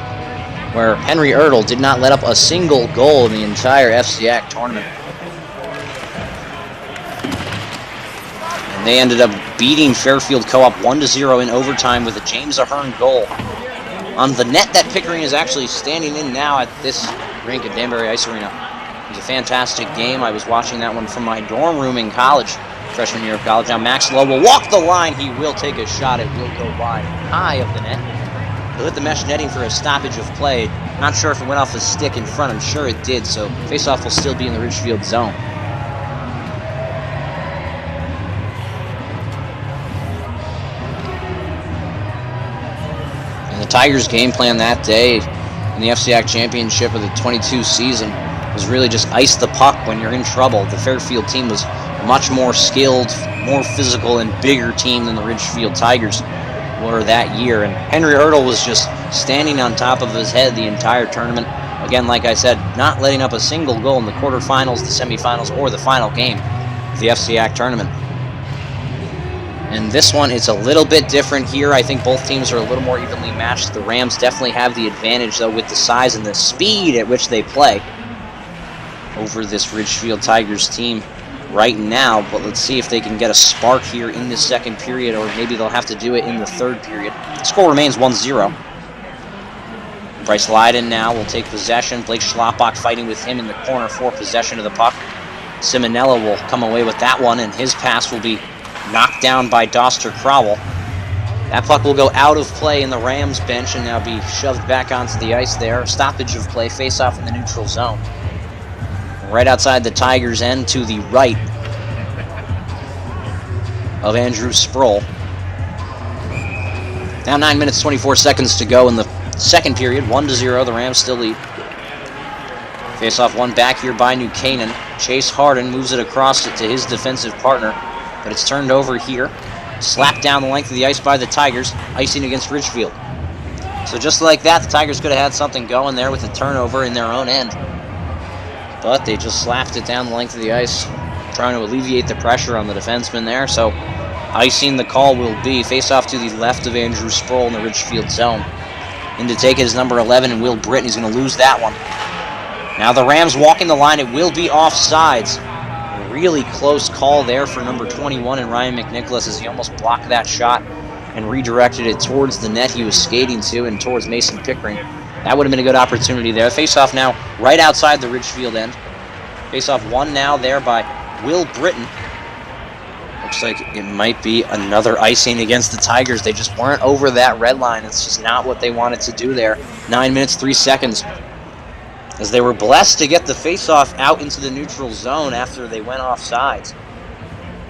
where Henry Ertl did not let up a single goal in the entire FCAC tournament. And they ended up beating Fairfield Co-op 1-0 in overtime with a James Ahern goal on the net that Pickering is actually standing in now at this rink at Danbury Ice Arena. It was a fantastic game. I was watching that one from my dorm room in college, freshman year of college. Now Max Lowe will walk the line. He will take a shot. It will go wide, high of the net. He'll hit the mesh netting for a stoppage of play. Not sure if it went off the stick in front. I'm sure it did, so faceoff will still be in the Ridgefield zone. And the Tigers' game plan that day in the FCAC championship of the 22 season was really just ice the puck when you're in trouble. The Fairfield team was much more skilled, more physical, and bigger team than the Ridgefield Tigers were that year. And Henry Ertl was just standing on top of his head the entire tournament. Again, like I said, not letting up a single goal in the quarterfinals, the semifinals, or the final game of the FCAC tournament. And this one, it's a little bit different here. I think both teams are a little more evenly matched. The Rams definitely have the advantage, though, with the size and the speed at which they play over this Ridgefield Tigers team right now. But let's see if they can get a spark here in the second period, or maybe they'll have to do it in the third period. The score remains 1-0. Bryce Leiden now will take possession. Blake Schlappach fighting with him in the corner for possession of the puck. Simonella will come away with that one, and his pass will be knocked down by Doster Crowell. That puck will go out of play in the Rams bench and now be shoved back onto the ice there. Stoppage of play, face-off in the neutral zone. Right outside the Tigers' end to the right of Andrew Sproul. Now 9 minutes, 24 seconds to go in the second period. 1-0, the Rams still lead. Face-off one back here by New Canaan. Chase Harden moves it across it to his defensive partner, but it's turned over here. Slapped down the length of the ice by the Tigers, icing against Ridgefield. So just like that, the Tigers could have had something going there with a turnover in their own end. But they just slapped it down the length of the ice, trying to alleviate the pressure on the defenseman there. So icing the call will be face-off to the left of Andrew Sproul in the Ridgefield zone. In to take it is number 11, and Will Britton. He's going to lose that one. Now the Rams walking the line. It will be offsides. A really close call there for number 21 and Ryan McNicholas, as he almost blocked that shot and redirected it towards the net he was skating to and towards Mason Pickering. That would have been a good opportunity there. Face-off now right outside the Ridgefield end. Face-off one now there by Will Britton. Looks like it might be another icing against the Tigers. They just weren't over that red line. It's just not what they wanted to do there. 9 minutes, 3 seconds. As they were blessed to get the face-off out into the neutral zone after they went offsides.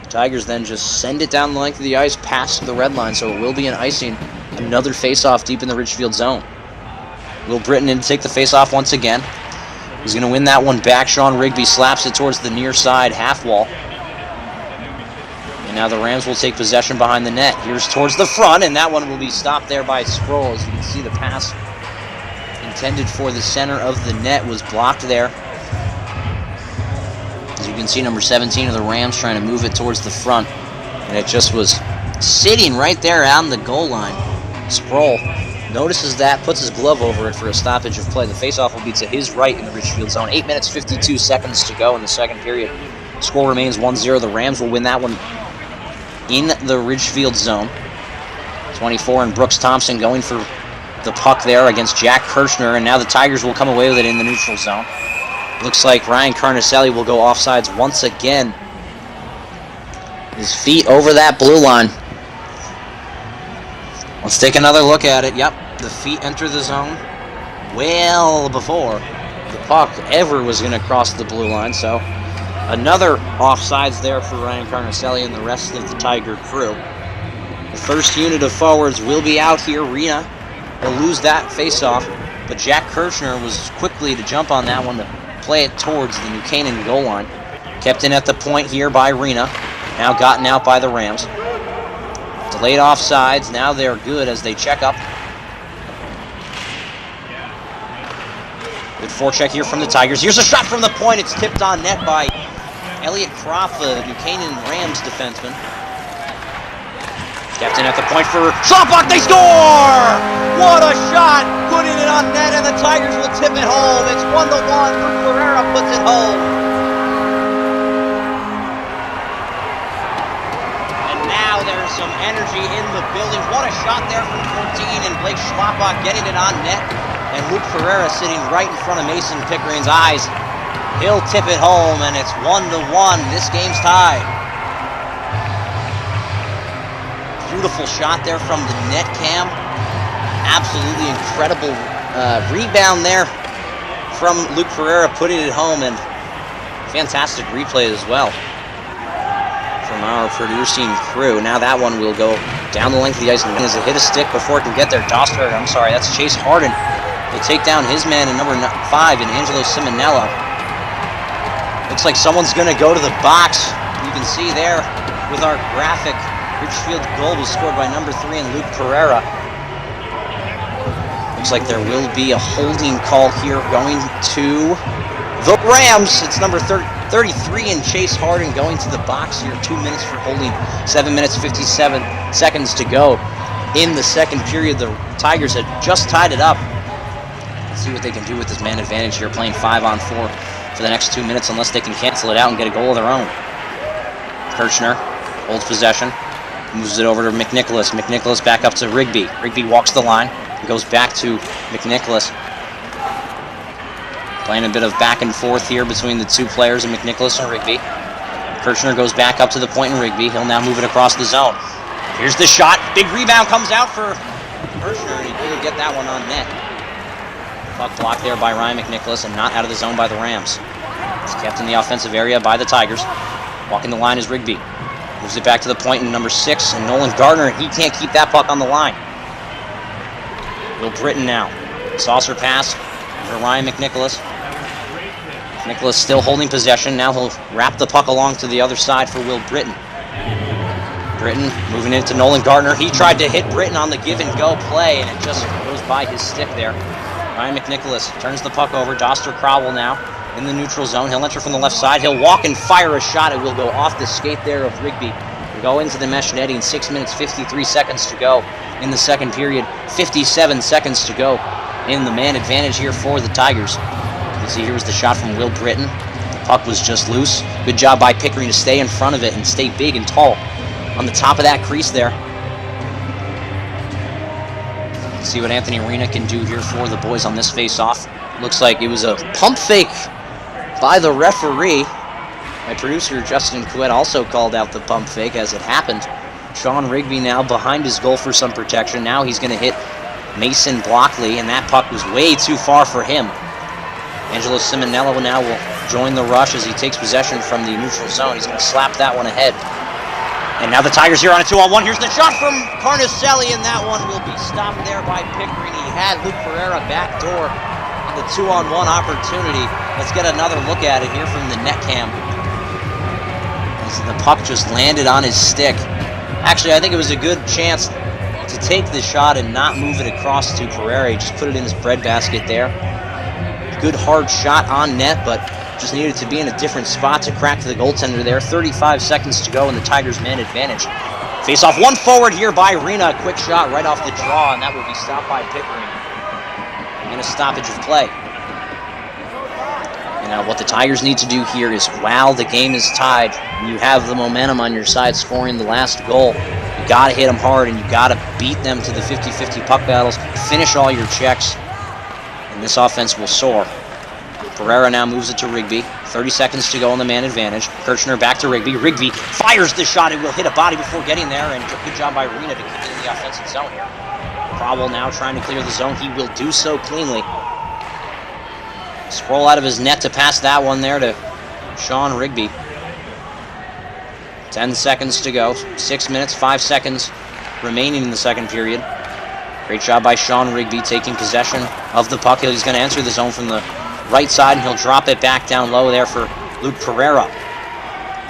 The Tigers then just send it down the length of the ice past the red line, so it will be an icing. Another face-off deep in the Ridgefield zone. Will Britton in to take the face-off once again. He's going to win that one back. Sean Rigby slaps it towards the near side half wall. And Now the Rams will take possession behind the net. Here's towards the front, and that one will be stopped there by Sproul. As you can see, the pass intended for the center of the net was blocked there. As you can see, number 17 of the Rams trying to move it towards the front, and it just was sitting right there on the goal line. Sproul notices that, puts his glove over it for a stoppage of play. The faceoff will be to his right in the Ridgefield zone. 8 minutes, 52 seconds to go in the second period. Score remains 1-0. The Rams will win that one in the Ridgefield zone. 24 and Brooks Thompson going for the puck there against Jack Kirshner, and now the Tigers will come away with it in the neutral zone. Looks like Ryan Carnicelli will go offsides once again. His feet over that blue line. Let's take another look at it. Yep, the feet enter the zone well before the puck ever was going to cross the blue line, so another offsides there for Ryan Carnicelli and the rest of the Tiger crew. The first unit of forwards will be out here. Rena will lose that face-off, but Jack Kirshner was quickly to jump on that one to play it towards the New Canaan goal line. Kept in at the point here by Rena, now gotten out by the Rams. Delayed offsides, now they're good as they check up. Good forecheck here from the Tigers. Here's a shot from the point. It's tipped on net by Elliot Croft, the New Canaan Rams defenseman. Kept in at the point for Schlapbach. They score! What a shot! Putting it on net, and the Tigers will tip it home. It's 1-1. Ferreira puts it home. And now there's some energy in the building. What a shot there from 14, and Blake Schlapbach getting it on net. And Luke Ferreira sitting right in front of Mason Pickering's eyes. He'll tip it home, and it's 1-1. This game's tied. Beautiful shot there from the net cam. Absolutely incredible rebound there from Luke Ferreira, putting it home, and fantastic replay as well from our producing crew. Now that one will go down the length of the ice, and as it hit a stick before it can get there, that's Chase Harden will take down his man in number 5 in Angelo Simonella. Looks like someone's going to go to the box. You can see there with our graphic, Ridgefield goal was scored by number 3 and Luke Pereira. Looks like there will be a holding call here going to the Rams. It's number 33 and Chase Harden going to the box here. 2 minutes for holding. 7 minutes, 57 seconds to go in the second period. The Tigers had just tied it up. Let's see what they can do with this man advantage here, playing 5-on-4 for the next 2 minutes, unless they can cancel it out and get a goal of their own. Kirshner holds possession. Moves it over to McNicholas. McNicholas back up to Rigby. Rigby walks the line. Goes back to McNicholas. Playing a bit of back and forth here between the two players of McNicholas and Rigby. Kirshner goes back up to the point in Rigby. He'll now move it across the zone. Here's the shot. Big rebound comes out for Kirshner, and he didn't get that one on net. Puck blocked there by Ryan McNicholas and not out of the zone by the Rams. It's kept in the offensive area by the Tigers. Walking the line is Rigby. Moves it back to the point in number 6, and Nolan Gardner, he can't keep that puck on the line. Will Britton now. Saucer pass for Ryan McNicholas. McNicholas still holding possession. Now he'll wrap the puck along to the other side for Will Britton. Britton moving into Nolan Gardner. He tried to hit Britton on the give-and-go play, and it just goes by his stick there. Ryan McNicholas turns the puck over. Doster Crowell now in the neutral zone. He'll enter from the left side. He'll walk and fire a shot. It will go off the skate there of Rigby. We'll go into the mesh netting. 6 minutes, 53 seconds to go in the second period. 57 seconds to go in the man advantage here for the Tigers. You can see here was the shot from Will Britton. The puck was just loose. Good job by Pickering to stay in front of it and stay big and tall on the top of that crease there. See what Anthony Arena can do here for the boys on this face-off. Looks like it was a pump fake by the referee. My producer, Justin Couette, also called out the pump fake as it happened. Sean Rigby now behind his goal for some protection. Now he's going to hit Mason Blockley, and that puck was way too far for him. Angelo Simonello now will join the rush as he takes possession from the neutral zone. He's going to slap that one ahead. And now the Tigers here on a 2-on-1. Here's the shot from Carnicelli, and that one will be stopped there by Pickering. He had Luke Pereira backdoor on the 2-on-1 opportunity. Let's get another look at it here from the net cam. As as the puck just landed on his stick. Actually, I think it was a good chance to take the shot and not move it across to Pereira. He just put it in his breadbasket there. Good hard shot on net, but just needed to be in a different spot to crack the goaltender there. 35 seconds to go in the Tigers' man advantage. Face off one forward here by Rena. Quick shot right off the draw, and that will be stopped by Pickering. And a stoppage of play. And now what the Tigers need to do here is, while the game is tied, and you have the momentum on your side scoring the last goal, you got to hit them hard, and you got to beat them to the 50-50 puck battles. Finish all your checks, and this offense will soar. Pereira now moves it to Rigby. 30 seconds to go on the man advantage. Kirchner back to Rigby. Rigby fires the shot. It will hit a body before getting there, and good job by Rena to keep it in the offensive zone here. Crowell now trying to clear the zone. He will do so cleanly. Scroll out of his net to pass that one there to Sean Rigby. 10 seconds to go. 6 minutes, 5 seconds remaining in the second period. Great job by Sean Rigby taking possession of the puck. He's going to enter the zone from the right side, and he'll drop it back down low there for Luke Pereira.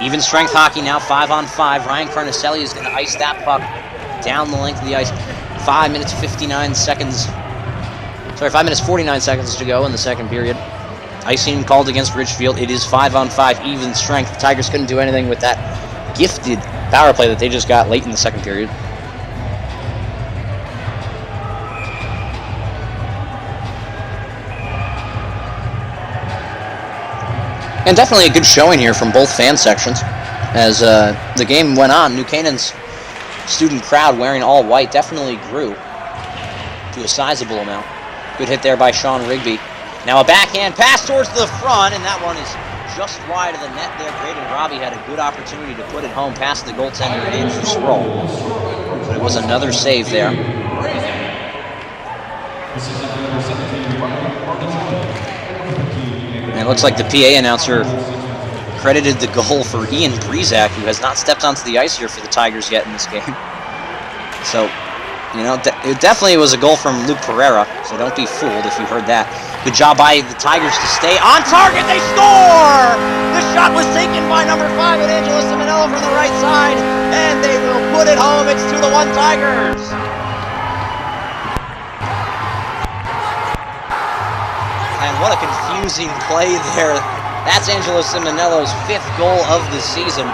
Even strength hockey now, 5-on-5. Ryan Carnicelli is going to ice that puck down the length of the ice. 5 minutes 49 seconds. Sorry, 5 minutes 49 seconds to go in the second period. Icing called against Ridgefield. It is 5-on-5 even strength. The Tigers couldn't do anything with that gifted power play that they just got late in the second period. And definitely a good showing here from both fan sections. As the game went on, New Canaan's student crowd wearing all white definitely grew to a sizable amount. Good hit there by Sean Rigby. Now a backhand pass towards the front, and that one is just wide of the net there. Braden Robbie had a good opportunity to put it home past the goaltender, Andrew Sproul. But it was another save there. And it looks like the PA announcer credited the goal for Ian Breezak, who has not stepped onto the ice here for the Tigers yet in this game. So, you know, it definitely was a goal from Luke Pereira, so don't be fooled if you heard that. Good job by the Tigers to stay on target. They score! The shot was taken by number 5 at Angelo Simonello from the right side, and they will put it home. It's 2-1 Tigers. And what a confusing play there. That's Angelo Simonello's 5th goal of the season.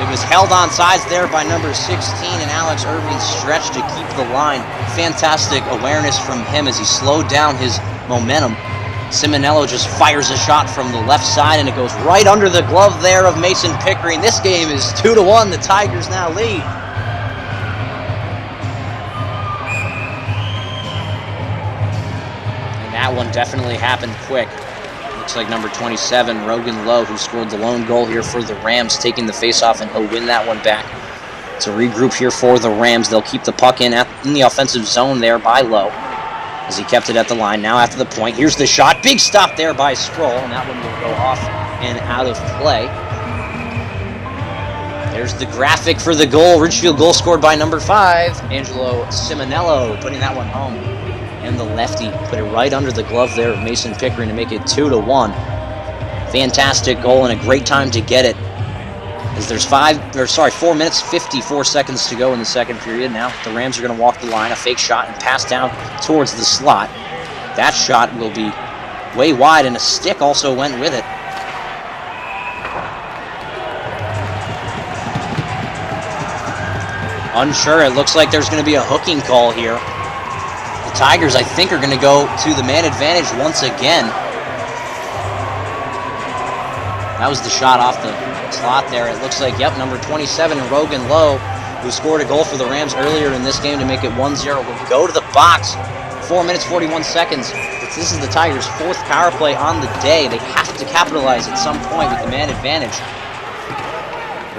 It was held on sides there by number 16, and Alex Irving stretched to keep the line. Fantastic awareness from him as he slowed down his momentum. Simonello just fires a shot from the left side, and it goes right under the glove there of Mason Pickering. This game is 2-1. The Tigers now lead. That one definitely happened quick. Looks like number 27, Rogan Lowe, who scored the lone goal here for the Rams, taking the faceoff, and he'll win that one back. It's a regroup here for the Rams. They'll keep the puck in the offensive zone there by Lowe, as he kept it at the line. Now after the point, here's the shot. Big stop there by Sproul, and that one will go off and out of play. There's the graphic for the goal. Ridgefield goal scored by number 5, Angelo Simonello, putting that one home. And the lefty put it right under the glove there of Mason Pickering to make it 2-1. Fantastic goal and a great time to get it. As there's 4 minutes 54 seconds to go in the second period. Now the Rams are going to walk the line, a fake shot, and pass down towards the slot. That shot will be way wide, and a stick also went with it. Unsure. It looks like there's going to be a hooking call here. Tigers, I think, are going to go to the man advantage once again. That was the shot off the slot there. It looks like, yep, number 27, Rogan Lowe, who scored a goal for the Rams earlier in this game to make it 1-0, will go to the box. 4 minutes, 41 seconds. This is the Tigers' 4th power play on the day. They have to capitalize at some point with the man advantage.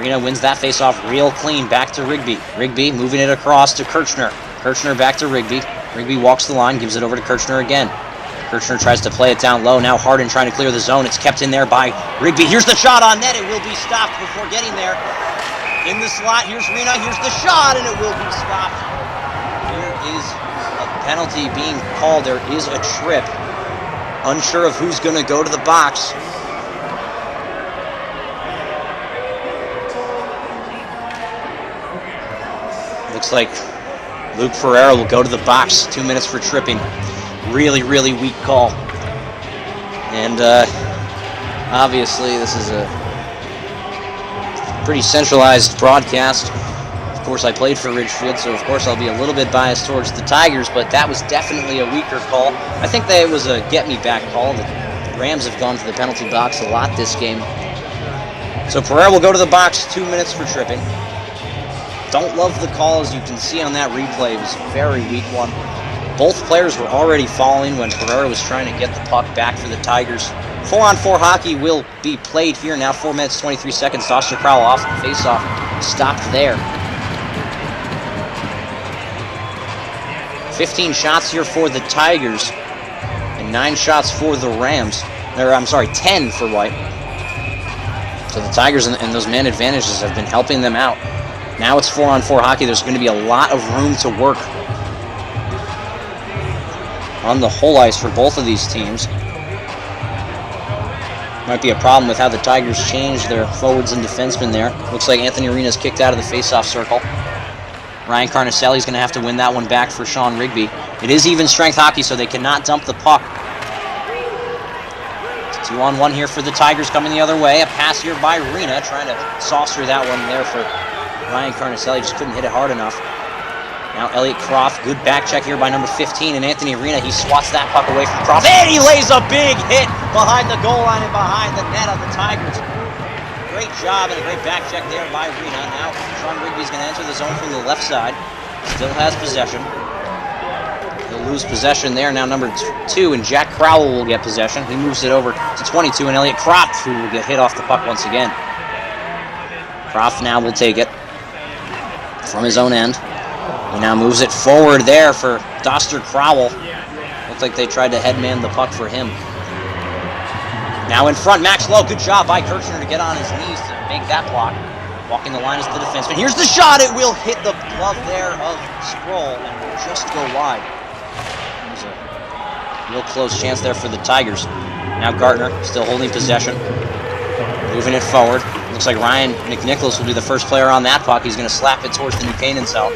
Rena wins that faceoff real clean. Back to Rigby. Rigby moving it across to Kirchner. Kirchner back to Rigby. Rigby walks the line, gives it over to Kirchner again. Kirchner tries to play it down low. Now Harden trying to clear the zone. It's kept in there by Rigby. Here's the shot on net. It will be stopped before getting there. In the slot, here's Rena. Here's the shot, and it will be stopped. Here is a penalty being called. There is a trip. Unsure of who's going to go to the box. Looks like Luke Pereira will go to the box. 2 minutes for tripping. Really, really weak call. And obviously this is a pretty centralized broadcast. Of course, I played for Ridgefield, so of course I'll be a little bit biased towards the Tigers, but that was definitely a weaker call. I think that it was a get-me-back call. The Rams have gone to the penalty box a lot this game. So Pereira will go to the box, 2 minutes for tripping. Don't love the call, as you can see on that replay. It was a very weak one. Both players were already falling when Pereira was trying to get the puck back for the Tigers. 4-on-4 hockey will be played here now. 4 minutes, 23 seconds. Doster Crowell off the face-off. Stopped there. 15 shots here for the Tigers. And 9 shots for the Rams. I'm sorry, 10 for White. So the Tigers and those man advantages have been helping them out. Now it's 4-on-4 hockey. There's going to be a lot of room to work on the whole ice for both of these teams. Might be a problem with how the Tigers changed their forwards and defensemen there. Looks like Anthony Arena's kicked out of the face-off circle. Ryan Carnicelli's going to have to win that one back for Sean Rigby. It is even strength hockey, so they cannot dump the puck. 2-on-1 here for the Tigers coming the other way. A pass here by Arena, trying to saucer that one there for Ryan Carnicelli. Just couldn't hit it hard enough. Now Elliot Croft, good back check here by number 15, and Anthony Arena. He swats that puck away from Croft, and he lays a big hit behind the goal line and behind the net of the Tigers. Great job and a great back check there by Arena. Now Sean Rigby's going to enter the zone from the left side. Still has possession. He'll lose possession there. Now number 2, and Jack Crowell will get possession. He moves it over to 22, and Elliot Croft, who will get hit off the puck once again. Croft now will take it from his own end. He now moves it forward there for Doster Crowell. Looks like they tried to headman the puck for him. Now in front, Max Lowe. Good job by Kirchner to get on his knees to make that block. Walking the line is the defenseman. Here's the shot. It will hit the glove there of Sproul and will just go wide. There's a real close chance there for the Tigers. Now Gartner still holding possession. Moving it forward. Looks like Ryan McNicholas will be the first player on that puck. He's going to slap it towards the New Canaan zone.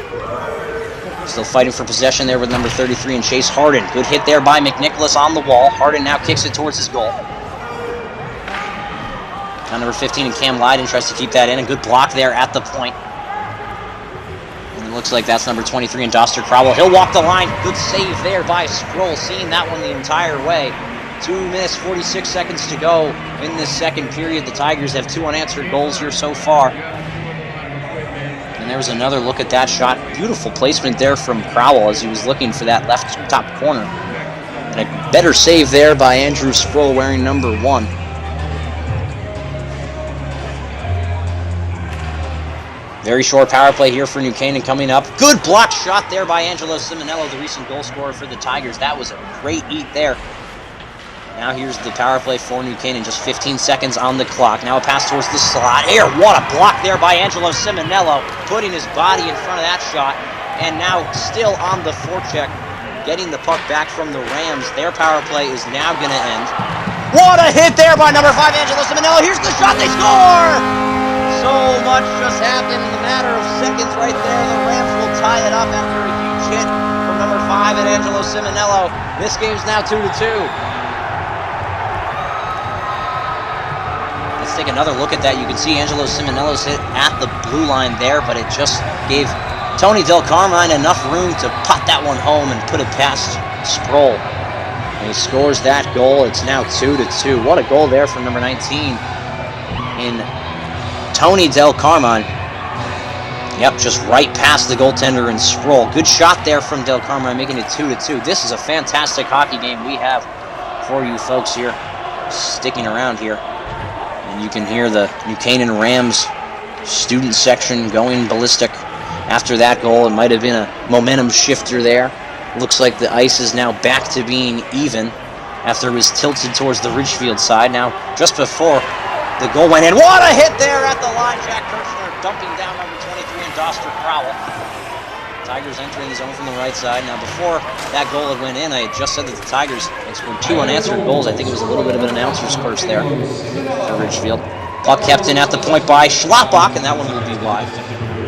Still fighting for possession there with number 33 and Chase Harden. Good hit there by McNicholas on the wall. Harden now kicks it towards his goal. Now number 15 and Cam Lydon tries to keep that in. A good block there at the point. And it looks like that's number 23 and Doster Crowell. He'll walk the line. Good save there by Sproul. Seeing that one the entire way. 2 minutes, 46 seconds to go in this second period. The Tigers have 2 unanswered goals here so far. And there was another look at that shot. Beautiful placement there from Crowell as he was looking for that left top corner. And a better save there by Andrew Sproul wearing number 1. Very short power play here for New Canaan coming up. Good block shot there by Angelo Simonello, the recent goal scorer for the Tigers. That was a great eat there. Now here's the power play for New Canaan, just 15 seconds on the clock. Now a pass towards the slot. Here, what a block there by Angelo Simonello, putting his body in front of that shot. And now still on the forecheck, getting the puck back from the Rams. Their power play is now going to end. What a hit there by number 5, Angelo Simonello. Here's the shot, they score! So much just happened in a matter of seconds right there. The Rams will tie it up after a huge hit from number 5 and Angelo Simonello. This game's now 2-2. Take another look at that. You can see Angelo Simonello's hit at the blue line there, but it just gave Tony Del Carmine enough room to pot that one home and put it past Sproul. And he scores that goal. It's now 2-2. What a goal there from number 19 in Tony Del Carmine. Yep, just right past the goaltender and Sproul. Good shot there from Del Carmine, making it 2-2. This is a fantastic hockey game we have for you folks here, sticking around here. And you can hear the New Canaan Rams student section going ballistic after that goal. It might have been a momentum shifter there. Looks like the ice is now back to being even after it was tilted towards the Ridgefield side. Now, just before the goal went in, what a hit there at the line. Jack Kirchner dumping down number 23 and Doster Crowell. Tigers entering the zone from the right side. Now, before that goal had went in, I had just said that the Tigers had scored 2 unanswered goals. I think it was a little bit of an announcer's curse there for Ridgefield. Puck kept in at the point by Schlappach, and that one will be wide.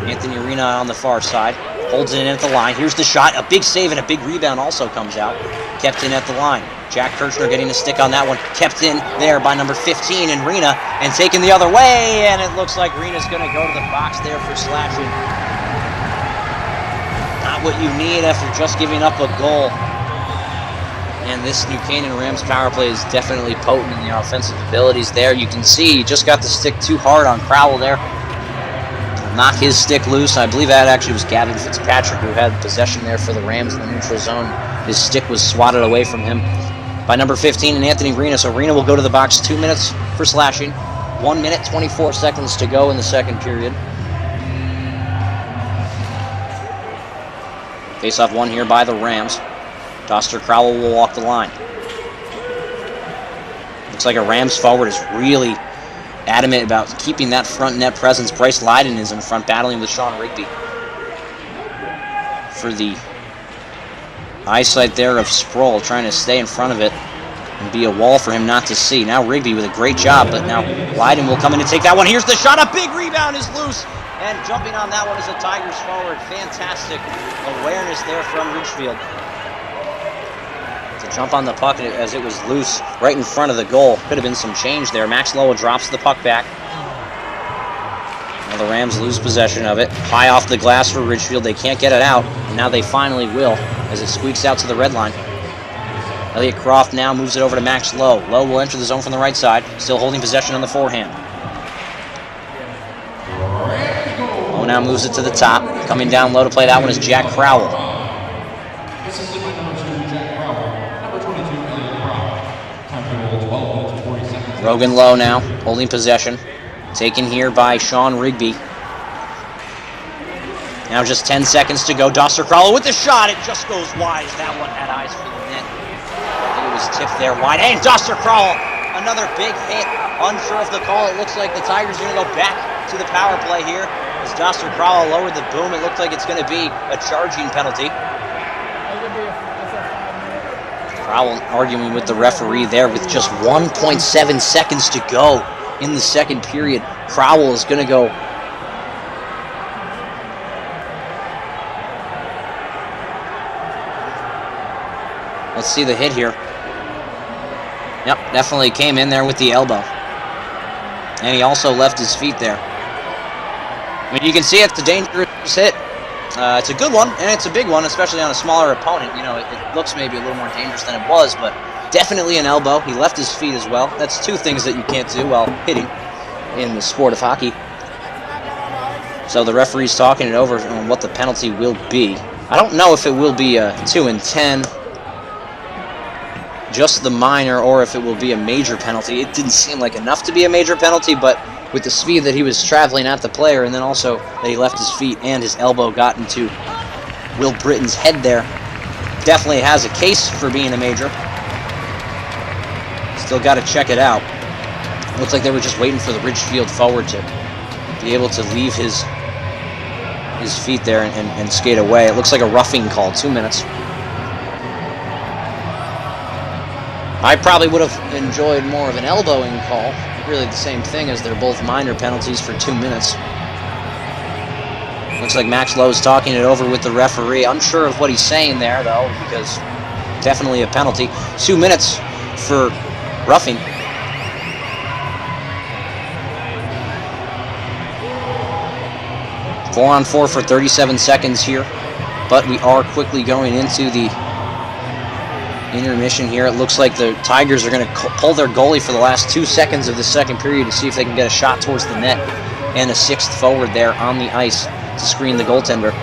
Anthony Arena on the far side. Holds it in at the line. Here's the shot. A big save and a big rebound also comes out. Kept in at the line. Jack Kirchner getting a stick on that one. Kept in there by number 15 in Rena. And taken the other way. And it looks like Rena's going to go to the box there for slashing. Not what you need after just giving up a goal. And this New Canaan Rams power play is definitely potent in the offensive abilities there. You can see he just got the stick too hard on Crowell there. Knock his stick loose. I believe that actually was Gavin Fitzpatrick who had possession there for the Rams in the neutral zone. His stick was swatted away from him by number 15 and Anthony Rena. So Rena will go to the box. 2 minutes for slashing. 1 minute, 24 seconds to go in the second period. Face-off won here by the Rams. Doster Crowell will walk the line. Looks like a Rams forward is really adamant about keeping that front net presence. Bryce Leiden is in front, battling with Sean Rigby for the eyesight there of Sproul, trying to stay in front of it and be a wall for him not to see. Now Rigby with a great job, but now Leiden will come in to take that one. Here's the shot. A big rebound is loose, and jumping on that one is a Tigers forward. Fantastic awareness there from Ridgefield to jump on the puck as it was loose right in front of the goal. Could have been some change there. Max Lowell drops the puck back. Now the Rams lose possession of it. High off the glass for Ridgefield. They can't get it out, and now they finally will as it squeaks out to the red line. Elliot Croft now moves it over to Max Lowe. Lowe will enter the zone from the right side, still holding possession on the forehand. Lowe now moves it to the top. Coming down low to play that one is Jack Crowell. Rogan Lowe now, holding possession. Taken here by Sean Rigby. Now just 10 seconds to go. Doster Crowell with the shot. It just goes wide. That one had eyes for the net. I think it was tipped there wide. And Doster Crowell, another big hit. Unsure of the call. It looks like the Tigers are going to go back to the power play here. As Doster Crowell lowered the boom, it looked like it's going to be a charging penalty. Crowell arguing with the referee there with just 1.7 seconds to go in the second period. Crowell is going to go. Let's see the hit here. Yep, definitely came in there with the elbow. And he also left his feet there. I mean, you can see it's a dangerous hit. It's a good one, and it's a big one, especially on a smaller opponent. You know, it looks maybe a little more dangerous than it was, but definitely an elbow. He left his feet as well. That's two things that you can't do while hitting in the sport of hockey. So the referee's talking it over on what the penalty will be. I don't know if it will be a 2 and 10, just the minor, or if it will be a major penalty. It didn't seem like enough to be a major penalty, but with the speed that he was traveling at the player, and then also that he left his feet and his elbow got into Will Britton's head there, definitely has a case for being a major. Still got to check it out. Looks like they were just waiting for the Ridgefield forward to be able to leave his feet there and skate away. It looks like a roughing call, 2 minutes. I probably would have enjoyed more of an elbowing call. Really the same thing, as they're both minor penalties for 2 minutes. Looks like Max Lowe's talking it over with the referee. Unsure of what he's saying there, though, because definitely a penalty. 2 minutes for roughing. Four on four for 37 seconds here, but we are quickly going into the intermission here. It looks like the Tigers are going to pull their goalie for the last 2 seconds of the second period to see if they can get a shot towards the net, and a sixth forward there on the ice to screen the goaltender.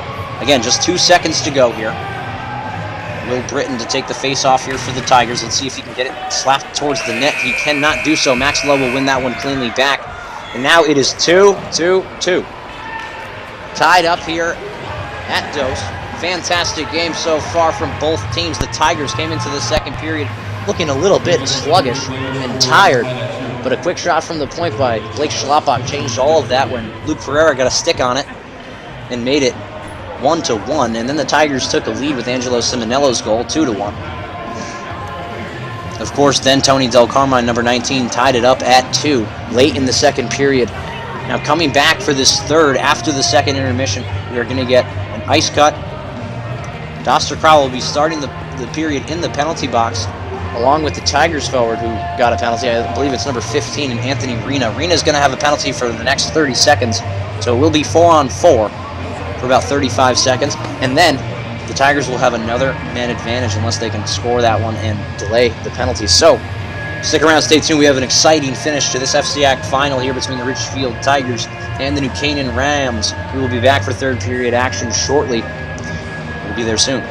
Again, just 2 seconds to go here. Will Britton to take the face-off here for the Tigers. Let's see if he can get it slapped towards the net. He cannot do so. Max Lowe will win that one cleanly back. And now it is 2-2-2. Tied up here at Dose. Fantastic game so far from both teams. The Tigers came into the second period looking a little bit sluggish and tired, but a quick shot from the point by Blake Schlappak changed all of that when Luke Ferreira got a stick on it and made it 1-1, and then the Tigers took a lead with Angelo Simonello's goal, 2-1. Of course, then Tony Del Carmine, number 19, tied it up at 2 late in the second period. Now coming back for this third after the second intermission, we are going to get an ice cut. Doster Crowell will be starting the period in the penalty box, along with the Tigers forward who got a penalty. I believe it's number 15, and Anthony Rena. Rena's going to have a penalty for the next 30 seconds, so it will be 4-on-4 for about 35 seconds. And then the Tigers will have another man advantage unless they can score that one and delay the penalty. So stick around, stay tuned. We have an exciting finish to this FCAC final here between the Ridgefield Tigers and the New Canaan Rams. We will be back for third period action shortly. We'll be there soon.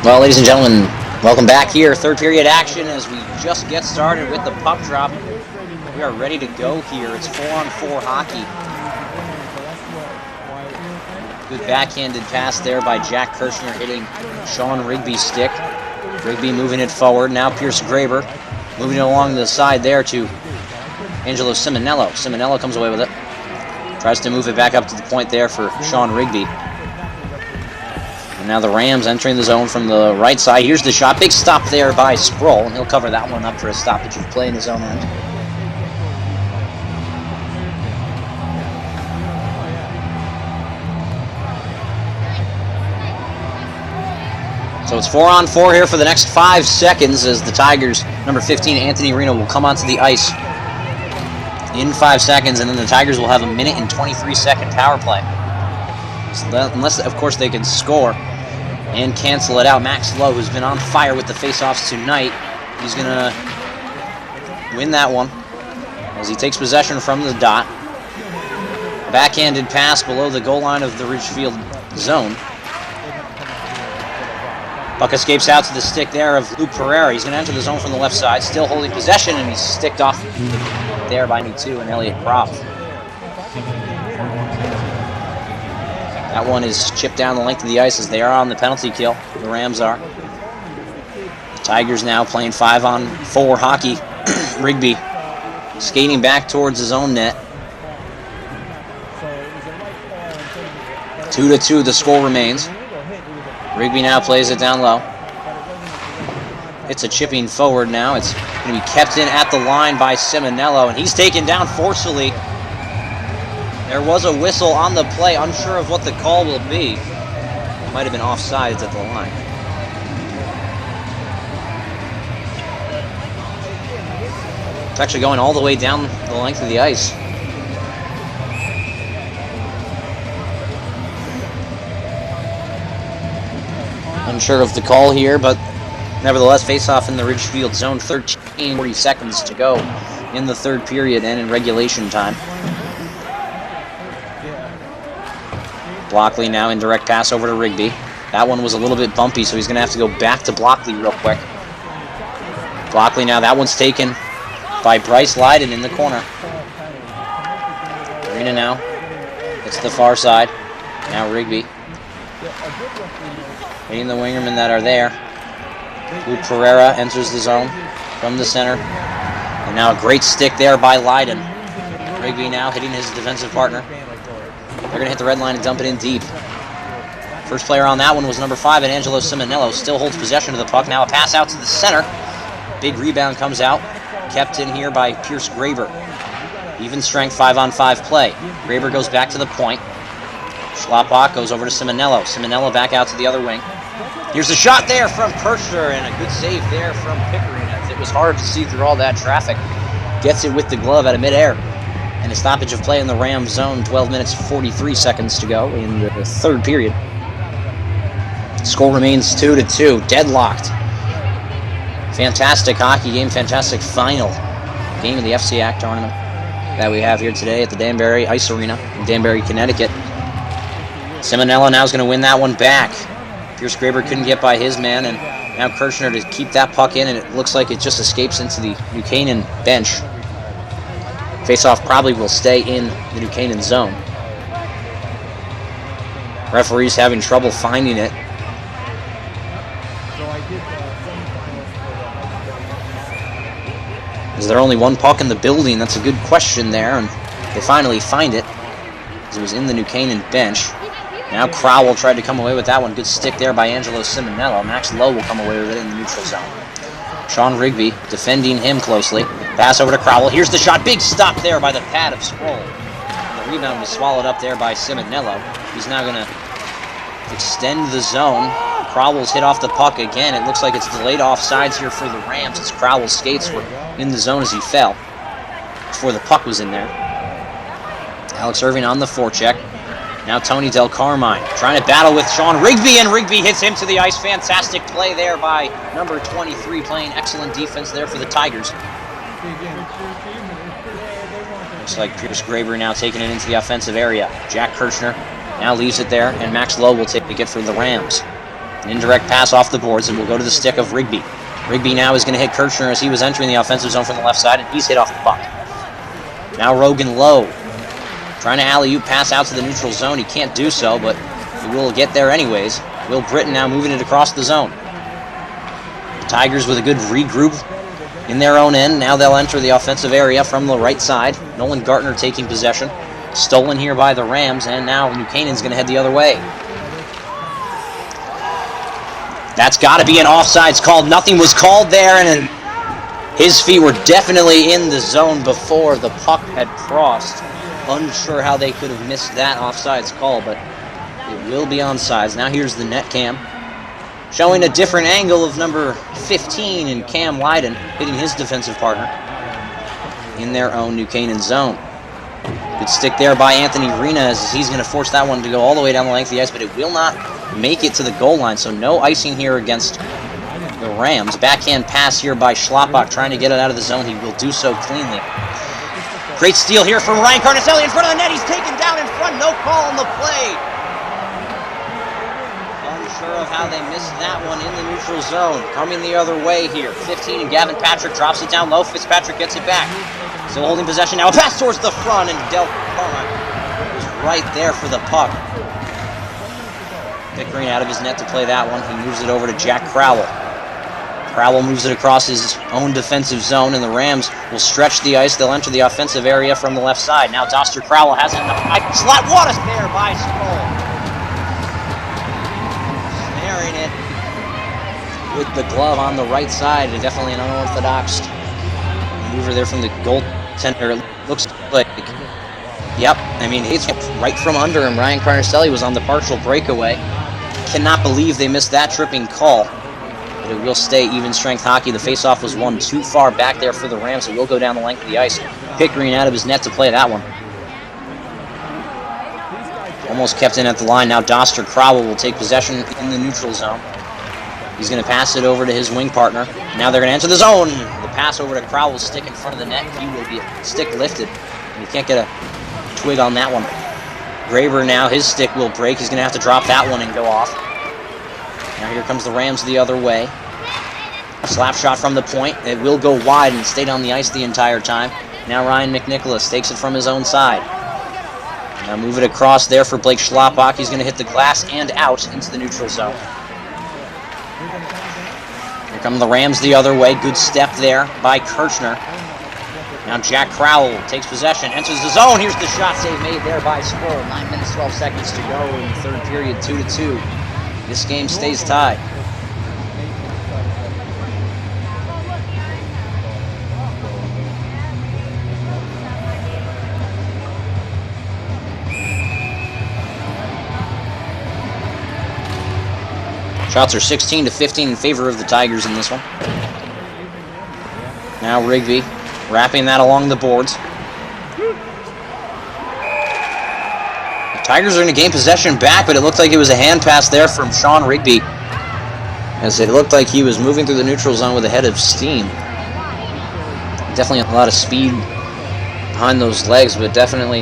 Well, ladies and gentlemen, welcome back here. Third period action as we just get started with the puck drop. We are ready to go here. It's 4-on-4 hockey. Good backhanded pass there by Jack Kirshner hitting Sean Rigby's stick. Rigby moving it forward. Now Pierce Graber moving it along the side there to Angelo Simonello. Simonello comes away with it. Tries to move it back up to the point there for Sean Rigby. And now the Rams entering the zone from the right side. Here's the shot. Big stop there by Sproul, and he'll cover that one up for a stoppage of play in his own end. So it's 4-on-4 here for the next 5 seconds as the Tigers, number 15, Anthony Reno, will come onto the ice in 5 seconds, and then the Tigers will have a 1 and 23-second power play. So unless, of course, they can score and cancel it out. Max Lowe, who's been on fire with the faceoffs tonight, he's going to win that one as he takes possession from the dot. Backhanded pass below the goal line of the Ridgefield zone. Puck escapes out to the stick there of Luke Pereira. He's going to enter the zone from the left side, still holding possession, and he's sticked off there by Me2 and Elliot Croft. That one is chipped down the length of the ice as they are on the penalty kill. The Rams are. The Tigers now playing 5-on-4 hockey. Rigby skating back towards his own net. 2-2 the score remains. Rigby now plays it down low. It's a chipping forward now. It's going to be kept in at the line by Simonello, and he's taken down forcefully. There was a whistle on the play, unsure of what the call will be. It might have been offsides at the line. It's actually going all the way down the length of the ice. Unsure of the call here, but nevertheless, face-off in the Ridgefield zone. 40 seconds to go in the third period and in regulation time. Blockley now in direct pass over to Rigby. That one was a little bit bumpy, so he's going to have to go back to Blockley real quick. Blockley now, that one's taken by Bryce Lydon in the corner. Arena now. It's the far side. Now Rigby. Hitting the wingermen that are there. Luke Pereira enters the zone from the center. And now a great stick there by Lydon. Rigby now hitting his defensive partner. They're going to hit the red line and dump it in deep. First player on that one was number 5, and Angelo Simonello still holds possession of the puck. Now a pass out to the center. Big rebound comes out. Kept in here by Pierce Graber. Even strength 5-on-5 play. Graber goes back to the point. Schlapbach goes over to Simonello. Simonello back out to the other wing. Here's a shot there from Kirshner, and a good save there from Pickering as it was hard to see through all that traffic. Gets it with the glove out of midair. And a stoppage of play in the Rams zone. 12 minutes, 43 seconds to go in the third period. Score remains 2-2, deadlocked. Fantastic hockey game, fantastic final game of the FCAC tournament that we have here today at the Danbury Ice Arena in Danbury, Connecticut. Simonello now is going to win that one back. Pierce Graber couldn't get by his man, and now Kirshner to keep that puck in, and it looks like it just escapes into the New Canaan bench. Faceoff probably will stay in the New Canaan zone. Referee's having trouble finding it. Is there only one puck in the building? That's a good question there, and they finally find it. It was in the New Canaan bench. Now Crowell tried to come away with that one. Good stick there by Angelo Simonello. Max Lowe will come away with it in the neutral zone. Sean Rigby defending him closely. Pass over to Crowell. Here's the shot. Big stop there by the pad of Sproul. And the rebound was swallowed up there by Simonello. He's now going to extend the zone. Crowell's hit off the puck again. It looks like it's delayed offsides here for the Rams as Crowell's skates were in the zone as he fell before the puck was in there. Alex Irving on the forecheck. Now Tony Del Carmine trying to battle with Sean Rigby, and Rigby hits him to the ice. Fantastic play there by number 23, playing excellent defense there for the Tigers. Looks like Pierce Graber now taking it into the offensive area. Jack Kirchner now leaves it there, and Max Lowe will take it for the Rams. An indirect pass off the boards, and will go to the stick of Rigby. Rigby now is going to hit Kirchner as he was entering the offensive zone from the left side, and he's hit off the puck. Now Rogan Lowe trying to alley-oop pass out to the neutral zone. He can't do so, but he will get there anyways. Will Britton now moving it across the zone. The Tigers with a good regroup in their own end. Now they'll enter the offensive area from the right side. Nolan Gartner taking possession. Stolen here by the Rams, and now New Canaan's going to head the other way. That's got to be an offsides call. Nothing was called there, and his feet were definitely in the zone before the puck had crossed. Unsure how they could have missed that offsides call, but it will be onside. Now here's the net cam, showing a different angle of number 15 in Cam Lydon hitting his defensive partner in their own New Canaan zone. Good stick there by Anthony Rena as he's going to force that one to go all the way down the length of the ice, but it will not make it to the goal line, so no icing here against the Rams. Backhand pass here by Schlappak trying to get it out of the zone. He will do so cleanly. Great steal here from Ryan Carnicelli in front of the net. He's taken down in front. No call on the play. Unsure of how they missed that one in the neutral zone. Coming the other way here. 15 and Gavin Patrick drops it down low. Fitzpatrick gets it back. Still holding possession now. A pass towards the front, and Del Carmine was right there for the puck. Pickering out of his net to play that one. He moves it over to Jack Crowell. Crowell moves it across his own defensive zone, and the Rams will stretch the ice. They'll enter the offensive area from the left side. Now Doster Crowell has it in the pipe. Slot Wattis there by Sproul. Snaring it with the glove on the right side. Definitely an unorthodox maneuver there from the goaltender. It looks like, yep, I mean, it's right from under him. Ryan Carnicelli was on the partial breakaway. Cannot believe they missed that tripping call. But it will stay even strength hockey. The faceoff was won too far back there for the Rams. It will go down the length of the ice. Pickering out of his net to play that one. Almost kept in at the line. Now Doster Crowell will take possession in the neutral zone. He's going to pass it over to his wing partner. Now they're going to enter the zone. The pass over to Crowell's stick in front of the net. He will be stick lifted. And you can't get a twig on that one. Graber now, his stick will break. He's going to have to drop that one and go off. Now here comes the Rams the other way. A slap shot from the point. It will go wide and stayed on the ice the entire time. Now Ryan McNicholas takes it from his own side. Now move it across there for Blake Schlappak. He's going to hit the glass and out into the neutral zone. Here come the Rams the other way. Good step there by Kirchner. Now Jack Crowell takes possession, enters the zone. Here's the shot save made there by Sproul. 9 minutes, 12 seconds to go in the third period, 2-2. This game stays tied. Shots are 16-15 in favor of the Tigers in this one. Now Rigby wrapping that along the boards. Tigers are going to gain possession back, but it looked like it was a hand pass there from Sean Rigby, as it looked like he was moving through the neutral zone with a head of steam. Definitely a lot of speed behind those legs, but definitely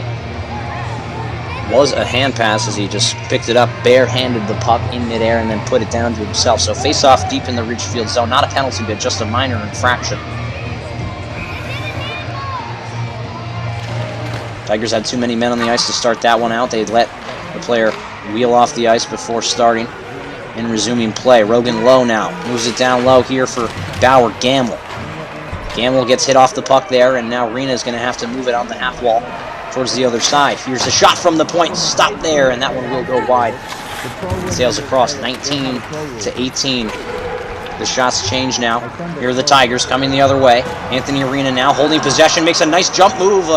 was a hand pass as he just picked it up, barehanded the puck in midair, and then put it down to himself. So face-off deep in the Ridgefield zone. Not a penalty, but just a minor infraction. Tigers had too many men on the ice to start that one out. They let the player wheel off the ice before starting and resuming play. Rogan Lowe now moves it down low here for Bauer Gamble. Gamble gets hit off the puck there, and now Rena is going to have to move it on the half wall towards the other side. Here's a shot from the point. Stop there, and that one will go wide. Sails across 19-18. The shots change now. Here are the Tigers coming the other way. Anthony Arena now holding possession, makes a nice jump move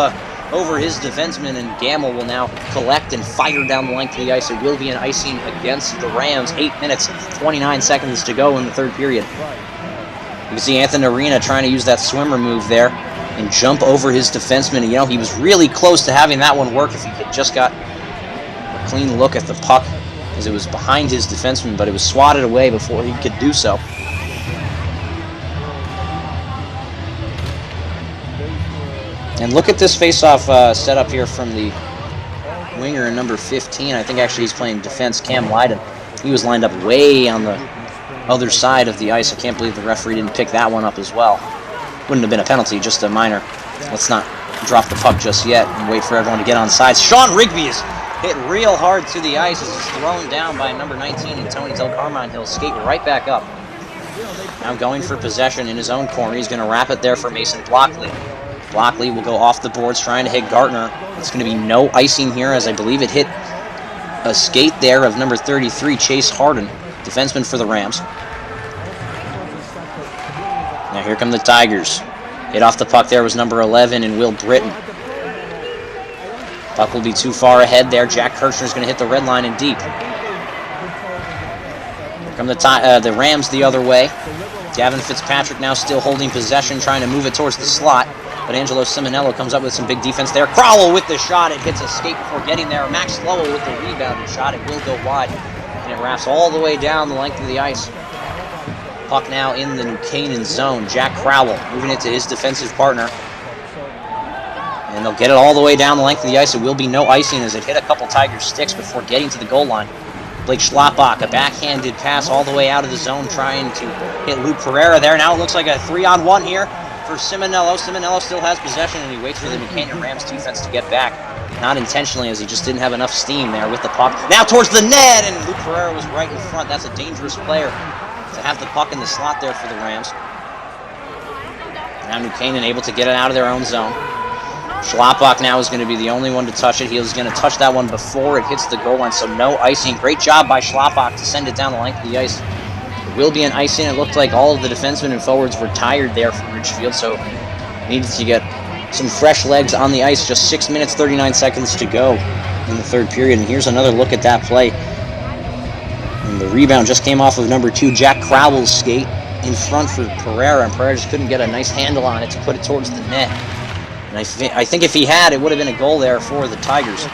over his defenseman, and Gamble will now collect and fire down the length of the ice. It will be an icing against the Rams. 8 minutes, 29 seconds to go in the third period. You can see Anthony Arena trying to use that swimmer move there and jump over his defenseman. You know, he was really close to having that one work if he had just got a clean look at the puck, as it was behind his defenseman, but it was swatted away before he could do so. And look at this face-off setup here from the winger in number 15. I think actually he's playing defense, Cam Lydon. He was lined up way on the other side of the ice. I can't believe the referee didn't pick that one up as well. Wouldn't have been a penalty, just a minor. Let's not drop the puck just yet and wait for everyone to get on sides. Sean Rigby is hit real hard to the ice as he's thrown down by number 19, and Tony Del Carmine. He'll skate right back up. Now going for possession in his own corner. He's going to wrap it there for Mason Blockley. Blockley will go off the boards trying to hit Gartner. It's going to be no icing here, as I believe it hit a skate there of number 33, Chase Harden, defenseman for the Rams. Now here come the Tigers. Hit off the puck there was number 11 and Will Britton. Puck will be too far ahead there. Jack Kirchner's going to hit the red line and deep. Here come the Rams the other way. Gavin Fitzpatrick now still holding possession, trying to move it towards the slot. But Angelo Simonello comes up with some big defense there. Crowell with the shot. It hits a skate before getting there. Max Lowell with the rebounding shot. It will go wide. And it wraps all the way down the length of the ice. Puck now in the New Canaan zone. Jack Crowell moving it to his defensive partner. And they'll get it all the way down the length of the ice. It will be no icing as it hit a couple Tigers sticks before getting to the goal line. Blake Schlapbach, a backhanded pass all the way out of the zone, trying to hit Luke Pereira there. Now it looks like a 3-on-1 here for Simonello. Simonello still has possession, and he waits for the New Canaan Rams defense to get back. Not intentionally, as he just didn't have enough steam there with the puck. Now towards the net, and Luke Pereira was right in front. That's a dangerous player to have the puck in the slot there for the Rams. Now New Canaan able to get it out of their own zone. Schlapbach now is going to be the only one to touch it. He was going to touch that one before it hits the goal line, so no icing. Great job by Schlapbach to send it down the length of the ice. It will be an icing. It looked like all of the defensemen and forwards were tired there from Ridgefield, so needed to get some fresh legs on the ice. Just 6 minutes, 39 seconds to go in the third period. And here's another look at that play. And the rebound just came off of number 2, Jack Crowell's skate in front for Pereira, and Pereira just couldn't get a nice handle on it to put it towards the net. And I think if he had, it would have been a goal there for the Tigers.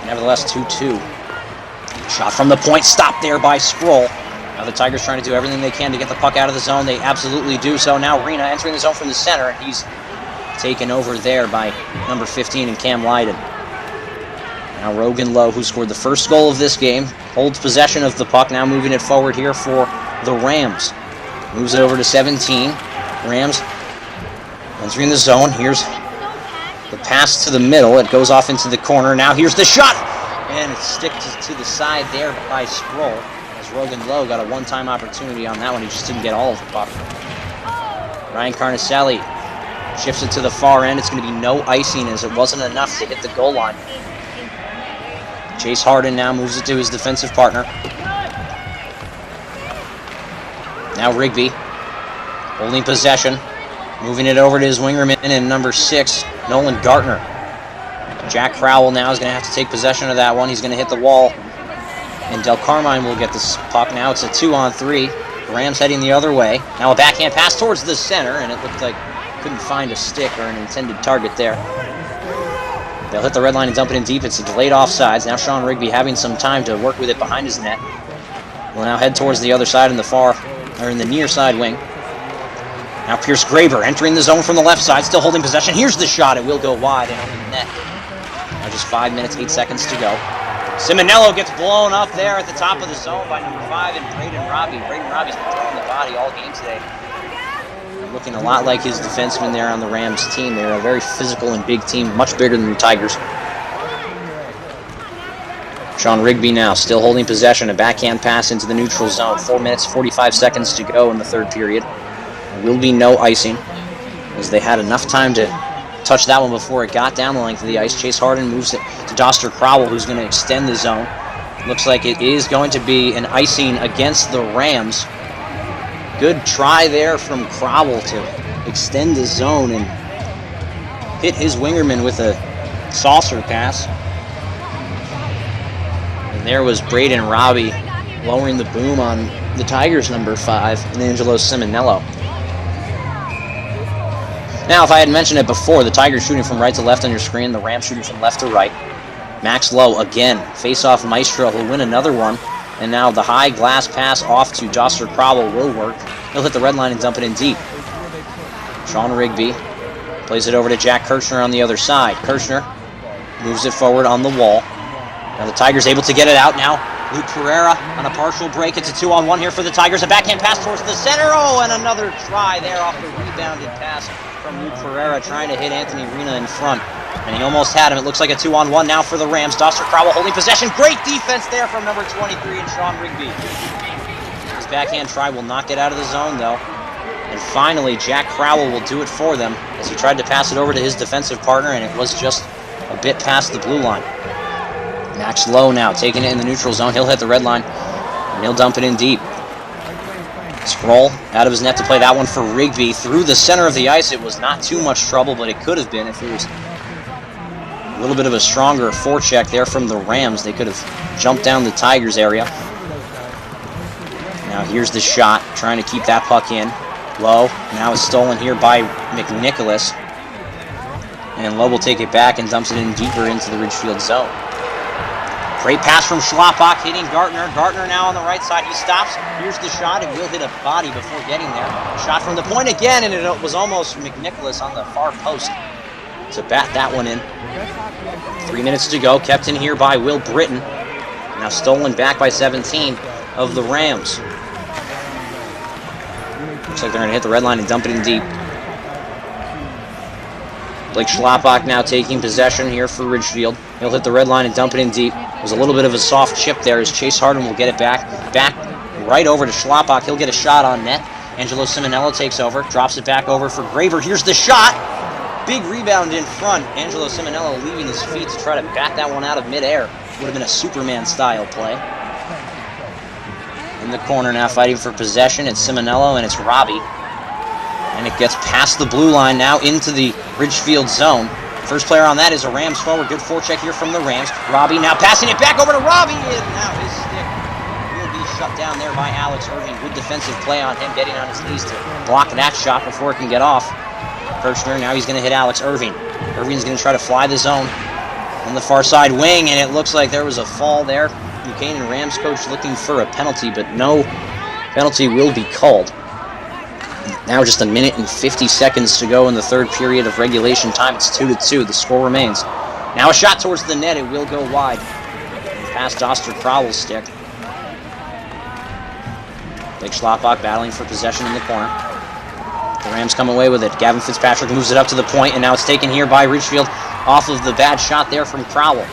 Nevertheless, 2-2. Shot from the point, stopped there by Sproul. Now the Tigers trying to do everything they can to get the puck out of the zone. They absolutely do so. Now Rena entering the zone from the center, and he's taken over there by number 15 and Cam Lydon. Now Rogan Lowe, who scored the first goal of this game, holds possession of the puck, now moving it forward here for the Rams. Moves it over to 17. Rams entering the zone. Here's the pass to the middle. It goes off into the corner. Now here's the shot! And it sticks to the side there by Sproul, as Rogan Lowe got a one-time opportunity on that one. He just didn't get all of the puck. Ryan Carnicelli shifts it to the far end. It's going to be no icing, as it wasn't enough to hit the goal line. Chase Harden now moves it to his defensive partner. Now Rigby holding possession, moving it over to his wingerman and number 6, Nolan Gartner. Jack Crowell now is going to have to take possession of that one. He's going to hit the wall, and Del Carmine will get this puck. Now it's a 2-on-3. The Rams heading the other way. Now a backhand pass towards the center, and it looked like couldn't find a stick or an intended target there. They'll hit the red line and dump it in deep. It's a delayed offsides. Now Sean Rigby having some time to work with it behind his net. Will now head towards the other side in the near side wing. Now Pierce Graber entering the zone from the left side, still holding possession. Here's the shot. It will go wide and on the net. Now just 5 minutes, 8 seconds to go. Simonello gets blown up there at the top of the zone by number 5 and Braden Robbie. Braden Robbie's been throwing the body all game today. Looking a lot like his defenseman there on the Rams team. They're a very physical and big team, much bigger than the Tigers. Sean Rigby now still holding possession. A backhand pass into the neutral zone. 4 minutes, 45 seconds to go in the third period. There will be no icing, as they had enough time to touch that one before it got down the length of the ice. Chase Harden moves it to Doster Crowell, who's going to extend the zone. Looks like it is going to be an icing against the Rams. Good try there from Crowell to extend the zone and hit his wingerman with a saucer pass. And there was Braden Robbie lowering the boom on the Tigers' number 5, and Angelo Simonello. Now, if I had mentioned it before, the Tigers shooting from right to left on your screen, the Rams shooting from left to right. Max Lowe again, face-off Maestro, he'll win another one. And now the high glass pass off to Doster Crowell will work. He'll hit the red line and dump it in deep. Sean Rigby plays it over to Jack Kirchner on the other side. Kirchner moves it forward on the wall. Now the Tigers able to get it out now. Luke Pereira on a partial break. It's a 2-on-1 here for the Tigers. A backhand pass towards the center. Oh, and another try there off the rebounded pass from Luke Pereira, trying to hit Anthony Rena in front. And he almost had him. It looks like a 2-on-1 now for the Rams. Doster Crowell holding possession. Great defense there from number 23 and Sean Rigby. His backhand try will not get out of the zone, though. And finally, Jack Crowell will do it for them as he tried to pass it over to his defensive partner, and it was just a bit past the blue line. Max Lowe now taking it in the neutral zone. He'll hit the red line, and he'll dump it in deep. Sproul out of his net to play that one for Rigby. Through the center of the ice, it was not too much trouble, but it could have been if it was a little bit of a stronger forecheck there from the Rams. They could have jumped down the Tigers area. Now here's the shot, trying to keep that puck in. Lowe now is stolen here by McNicholas. And Lowe will take it back and dumps it in deeper into the Ridgefield zone. Great pass from Schlappak, hitting Gartner. Gartner now on the right side. He stops. Here's the shot. It will hit a body before getting there. Shot from the point again, and it was almost McNicholas on the far post to bat that one in. 3 minutes to go. Kept in here by Will Britton. Now stolen back by 17 of the Rams. Looks like they're going to hit the red line and dump it in deep. Blake Schlappak now taking possession here for Ridgefield. He'll hit the red line and dump it in deep. There's a little bit of a soft chip there as Chase Harden will get it back right over to Schlappak. He'll get a shot on net. Angelo Simonello takes over, drops it back over for Graver. Here's the shot. Big rebound in front. Angelo Simonello leaving his feet to try to bat that one out of midair. Would have been a Superman-style play. In the corner now fighting for possession. It's Simonello and it's Robbie. And it gets past the blue line now into the Ridgefield zone. First player on that is a Rams forward. Good forecheck here from the Rams. Robbie now passing it back over to Robbie. And now his stick will be shut down there by Alex Irving. Good defensive play on him, getting on his knees to block that shot before it can get off. Kirchner, now he's going to hit Alex Irving. Irving's going to try to fly the zone on the far side wing, and it looks like there was a fall there. Buchanan Rams coach looking for a penalty, but no penalty will be called. Now just 1 minute and 50 seconds to go in the third period of regulation time. It's 2-2. The score remains. Now a shot towards the net. It will go wide. Past Doster Crowell's stick. Blake Schlappak battling for possession in the corner. The Rams come away with it. Gavin Fitzpatrick moves it up to the point, and now it's taken here by Ridgefield off of the bad shot there from Crowell.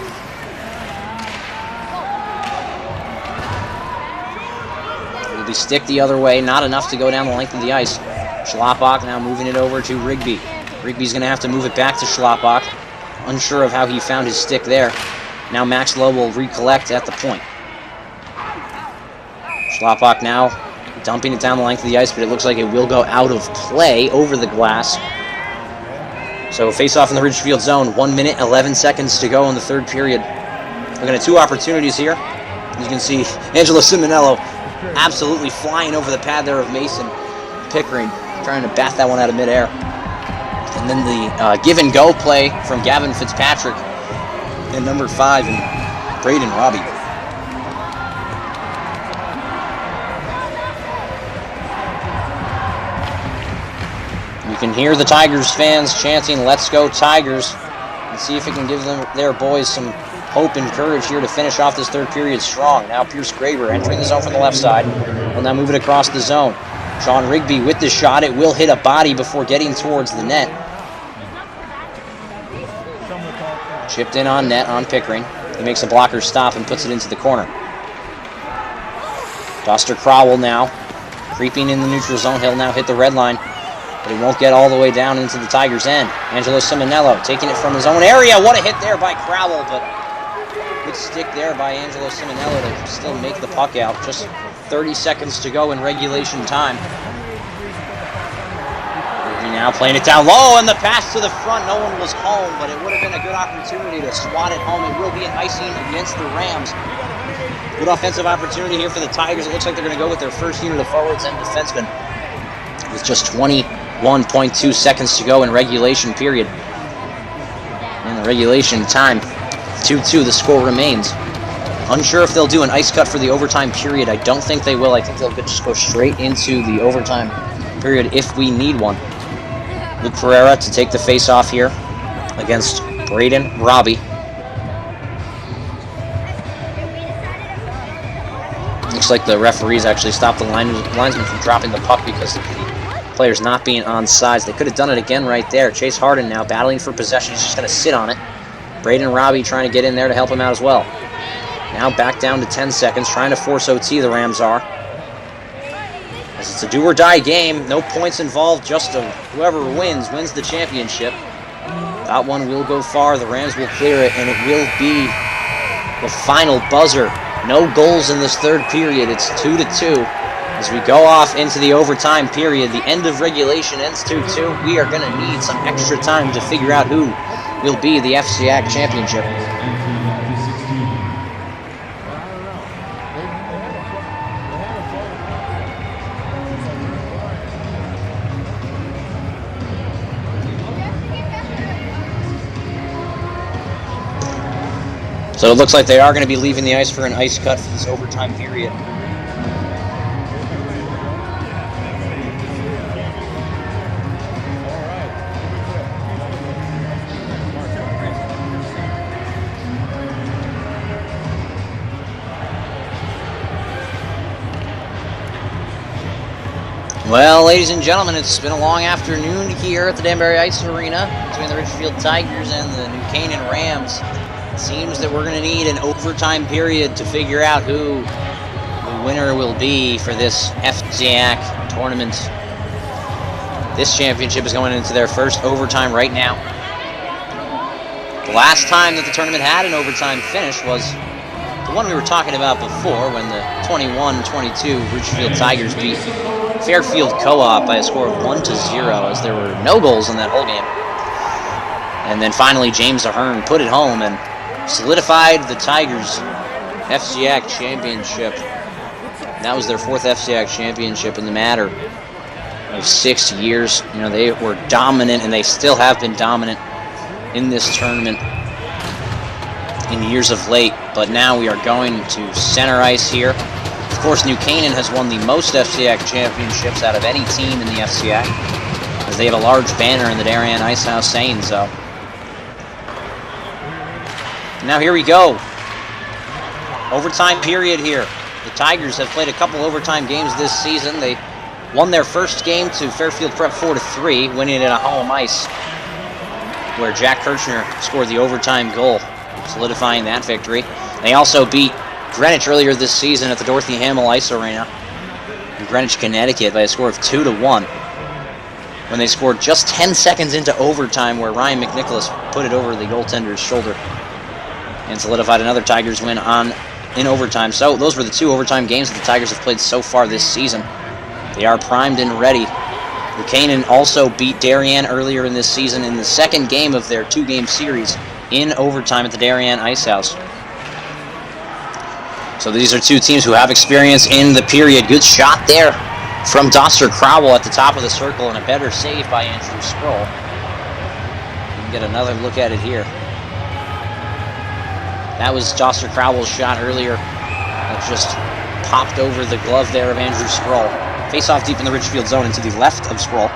It will be stick the other way. Not enough to go down the length of the ice. Schlappak now moving it over to Rigby. Rigby's going to have to move it back to Schlappak. Unsure of how he found his stick there. Now Max Lowe will recollect at the point. Schlappak now dumping it down the length of the ice, but it looks like it will go out of play over the glass. So face-off in the Ridgefield zone. 1 minute, 11 seconds to go in the third period. Looking at two opportunities here. As you can see, Angelo Simonello absolutely flying over the pad there of Mason Pickering, trying to bat that one out of midair. And then the give-and-go play from Gavin Fitzpatrick and number 5 and Braden Robbie. You can hear the Tigers fans chanting, "Let's go Tigers," and see if it can give them their boys some hope and courage here to finish off this third period strong. Now Pierce Graver entering the zone from the left side. Will now move it across the zone. Sean Rigby with the shot. It will hit a body before getting towards the net. Chipped in on net on Pickering. He makes a blocker stop and puts it into the corner. Doster Crowell now creeping in the neutral zone. He'll now hit the red line, but he won't get all the way down into the Tigers' end. Angelo Simonello taking it from his own area. What a hit there by Crowell, but good stick there by Angelo Simonello to still make the puck out. Just 30 seconds to go in regulation time. now playing it down low, and the pass to the front. No one was home, but it would have been a good opportunity to swat it home. It will be an icing against the Rams. Good offensive opportunity here for the Tigers. It looks like they're going to go with their first unit of forwards and defensemen with just 21.2 seconds to go in regulation period. In the regulation time, 2-2 the score remains. Unsure if they'll do an ice cut for the overtime period. I don't think they will. I think they'll just go straight into the overtime period if we need one. Luke Pereira to take the face-off here against Braden Robbie. Looks like the referees actually stopped the linesman from dropping the puck because of the players not being on sides. They could have done it again right there. Chase Harden now battling for possession. He's just going to sit on it. Braden Robbie trying to get in there to help him out as well. Now back down to 10 seconds, trying to force OT, the Rams are. As it's a do-or-die game, no points involved, just whoever wins the championship. That one will go far, the Rams will clear it, and it will be the final buzzer. No goals in this third period, it's 2-2. As we go off into the overtime period, the end of regulation ends 2-2. We are going to need some extra time to figure out who will be the FCAC championship. So it looks like they are going to be leaving the ice for an ice cut for this overtime period. Well, ladies and gentlemen, it's been a long afternoon here at the Danbury Ice Arena between the Ridgefield Tigers and the New Canaan Rams. It seems that we're going to need an overtime period to figure out who the winner will be for this FCAC tournament. This championship is going into their first overtime right now. The last time that the tournament had an overtime finish was the one we were talking about before, when the 21-22 Ridgefield Tigers beat Fairfield Co-op by a score of 1-0, as there were no goals in that whole game. And then finally James Ahern put it home and solidified the Tigers' FCAC championship. That was their fourth FCAC championship in the matter of 6 years. You know, they were dominant, and they still have been dominant in this tournament in years of late. But now we are going to center ice here. Of course, New Canaan has won the most FCAC championships out of any team in the FCAC, as they have a large banner in the Darien Ice House saying so. Now here we go. Overtime period here. The Tigers have played a couple overtime games this season. They won their first game to Fairfield Prep 4-3, winning it at a home ice, where Jack Kirchner scored the overtime goal, solidifying that victory. They also beat Greenwich earlier this season at the Dorothy Hamill Ice Arena in Greenwich, Connecticut by a score of 2-1, when they scored just 10 seconds into overtime, where Ryan McNicholas put it over the goaltender's shoulder and solidified another Tigers win in overtime. So those were the two overtime games that the Tigers have played so far this season. They are primed and ready. New Canaan also beat Darien earlier in this season in the second game of their two-game series in overtime at the Darien Ice House. So these are two teams who have experience in the period. Good shot there from Doster Crowell at the top of the circle, and a better save by Andrew Sproul. You can get another look at it here. That was Doster Crowell's shot earlier. That just popped over the glove there of Andrew Sproul. Face off deep in the Ridgefield zone into the left of Sproul.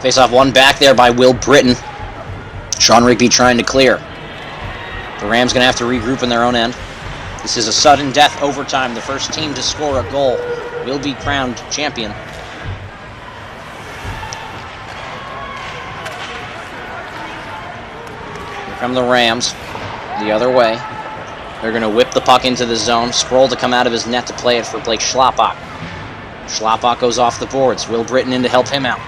Face off one back there by Will Britton. Sean Rigby trying to clear. The Rams going to have to regroup in their own end. This is a sudden death overtime. The first team to score a goal will be crowned champion. Here come the Rams the other way. They're going to whip the puck into the zone. Sproul to come out of his net to play it for Blake Schlapbach. Schlapbach goes off the boards. Will Britton in to help him out.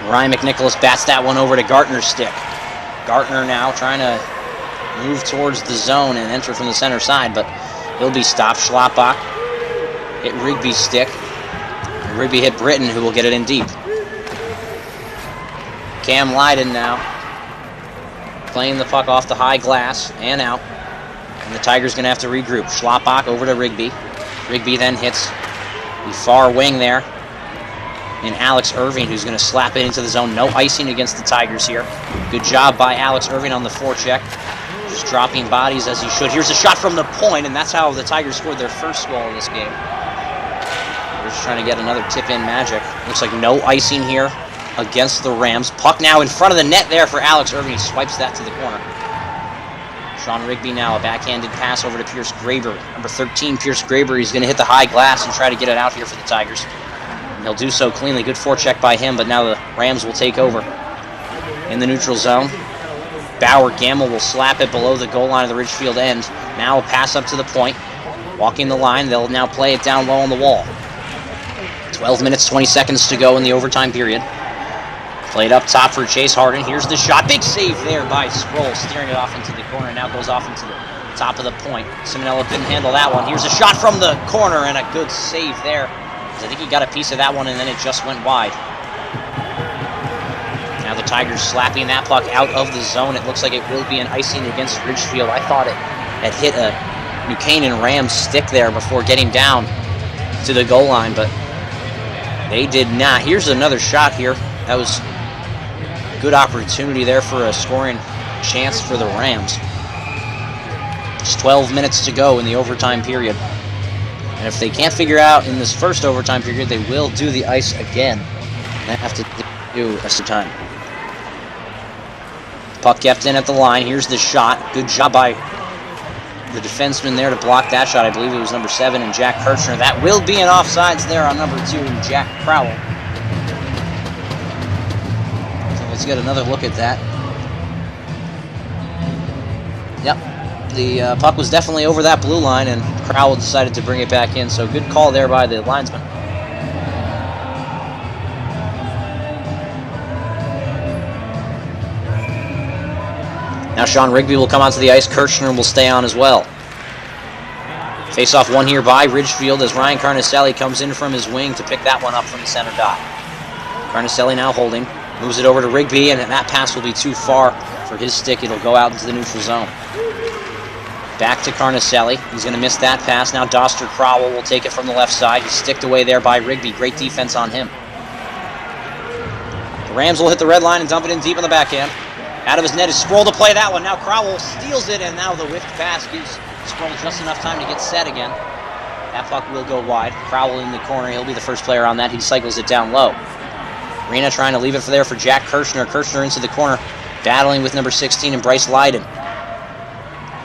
Ryan McNicholas bats that one over to Gartner's stick. Gartner now trying to move towards the zone and enter from the center side, but he'll be stopped. Schlapbach hit Rigby's stick. Rigby hit Britton, who will get it in deep. Cam Lydon now playing the puck off the high glass and out. And the Tigers going to have to regroup. Schlapbach over to Rigby. Rigby then hits the far wing there. And Alex Irving, who's going to slap it into the zone. No icing against the Tigers here. Good job by Alex Irving on the forecheck. Just dropping bodies as he should. Here's a shot from the point, and that's how the Tigers scored their first goal in this game. They're just trying to get another tip-in magic. Looks like no icing here against the Rams. Puck now in front of the net there for Alex Irving. He swipes that to the corner. Sean Rigby now, a backhanded pass over to Pierce Graber. Number 13, Pierce Graber. He's going to hit the high glass and try to get it out here for the Tigers. And he'll do so cleanly. Good forecheck by him, but now the Rams will take over in the neutral zone. Bauer Gamble will slap it below the goal line of the Ridgefield end. Now a pass up to the point. Walking the line, they'll now play it down low on the wall. 12 minutes, 20 seconds to go in the overtime period. Played up top for Chase Harden. Here's the shot. Big save there by Sproul, steering it off into the corner. Now goes off into the top of the point. Simonello couldn't handle that one. Here's a shot from the corner and a good save there. I think he got a piece of that one and then it just went wide. Now the Tigers slapping that puck out of the zone. It looks like it will be an icing against Ridgefield. I thought it had hit a New Canaan Rams stick there before getting down to the goal line, but they did not. Here's another shot here. That was a good opportunity there for a scoring chance for the Rams. Just 12 minutes to go in the overtime period. And if they can't figure out in this first overtime period, they will do the ice again. They have to do a time. Puck kept in at the line. Here's the shot. Good job by the defenseman there to block that shot. I believe it was number 7 and Jack Kirchner. That will be an offsides there on number 2 and Jack Crowell. So let's get another look at that. Yep. The puck was definitely over that blue line, and Crowell decided to bring it back in. So good call there by the linesman. Now Sean Rigby will come onto the ice. Kirchner will stay on as well. Face-off one here by Ridgefield as Ryan Carnicelli comes in from his wing to pick that one up from the center dot. Carnicelli now holding. Moves it over to Rigby, and that pass will be too far for his stick. It'll go out into the neutral zone. Back to Carnicelli. He's going to miss that pass. Now Doster Crowell will take it from the left side. He's sticked away there by Rigby. Great defense on him. The Rams will hit the red line and dump it in deep on the backhand. Out of his net is Sproul to play that one. Now Crowell steals it, and now the whiffed pass gives Sproul just enough time to get set again. That puck will go wide. Crowell in the corner. He'll be the first player on that. He cycles it down low. Rena trying to leave it there for Jack Kirchner. Kirchner into the corner, battling with number 16 and Bryce Lydon.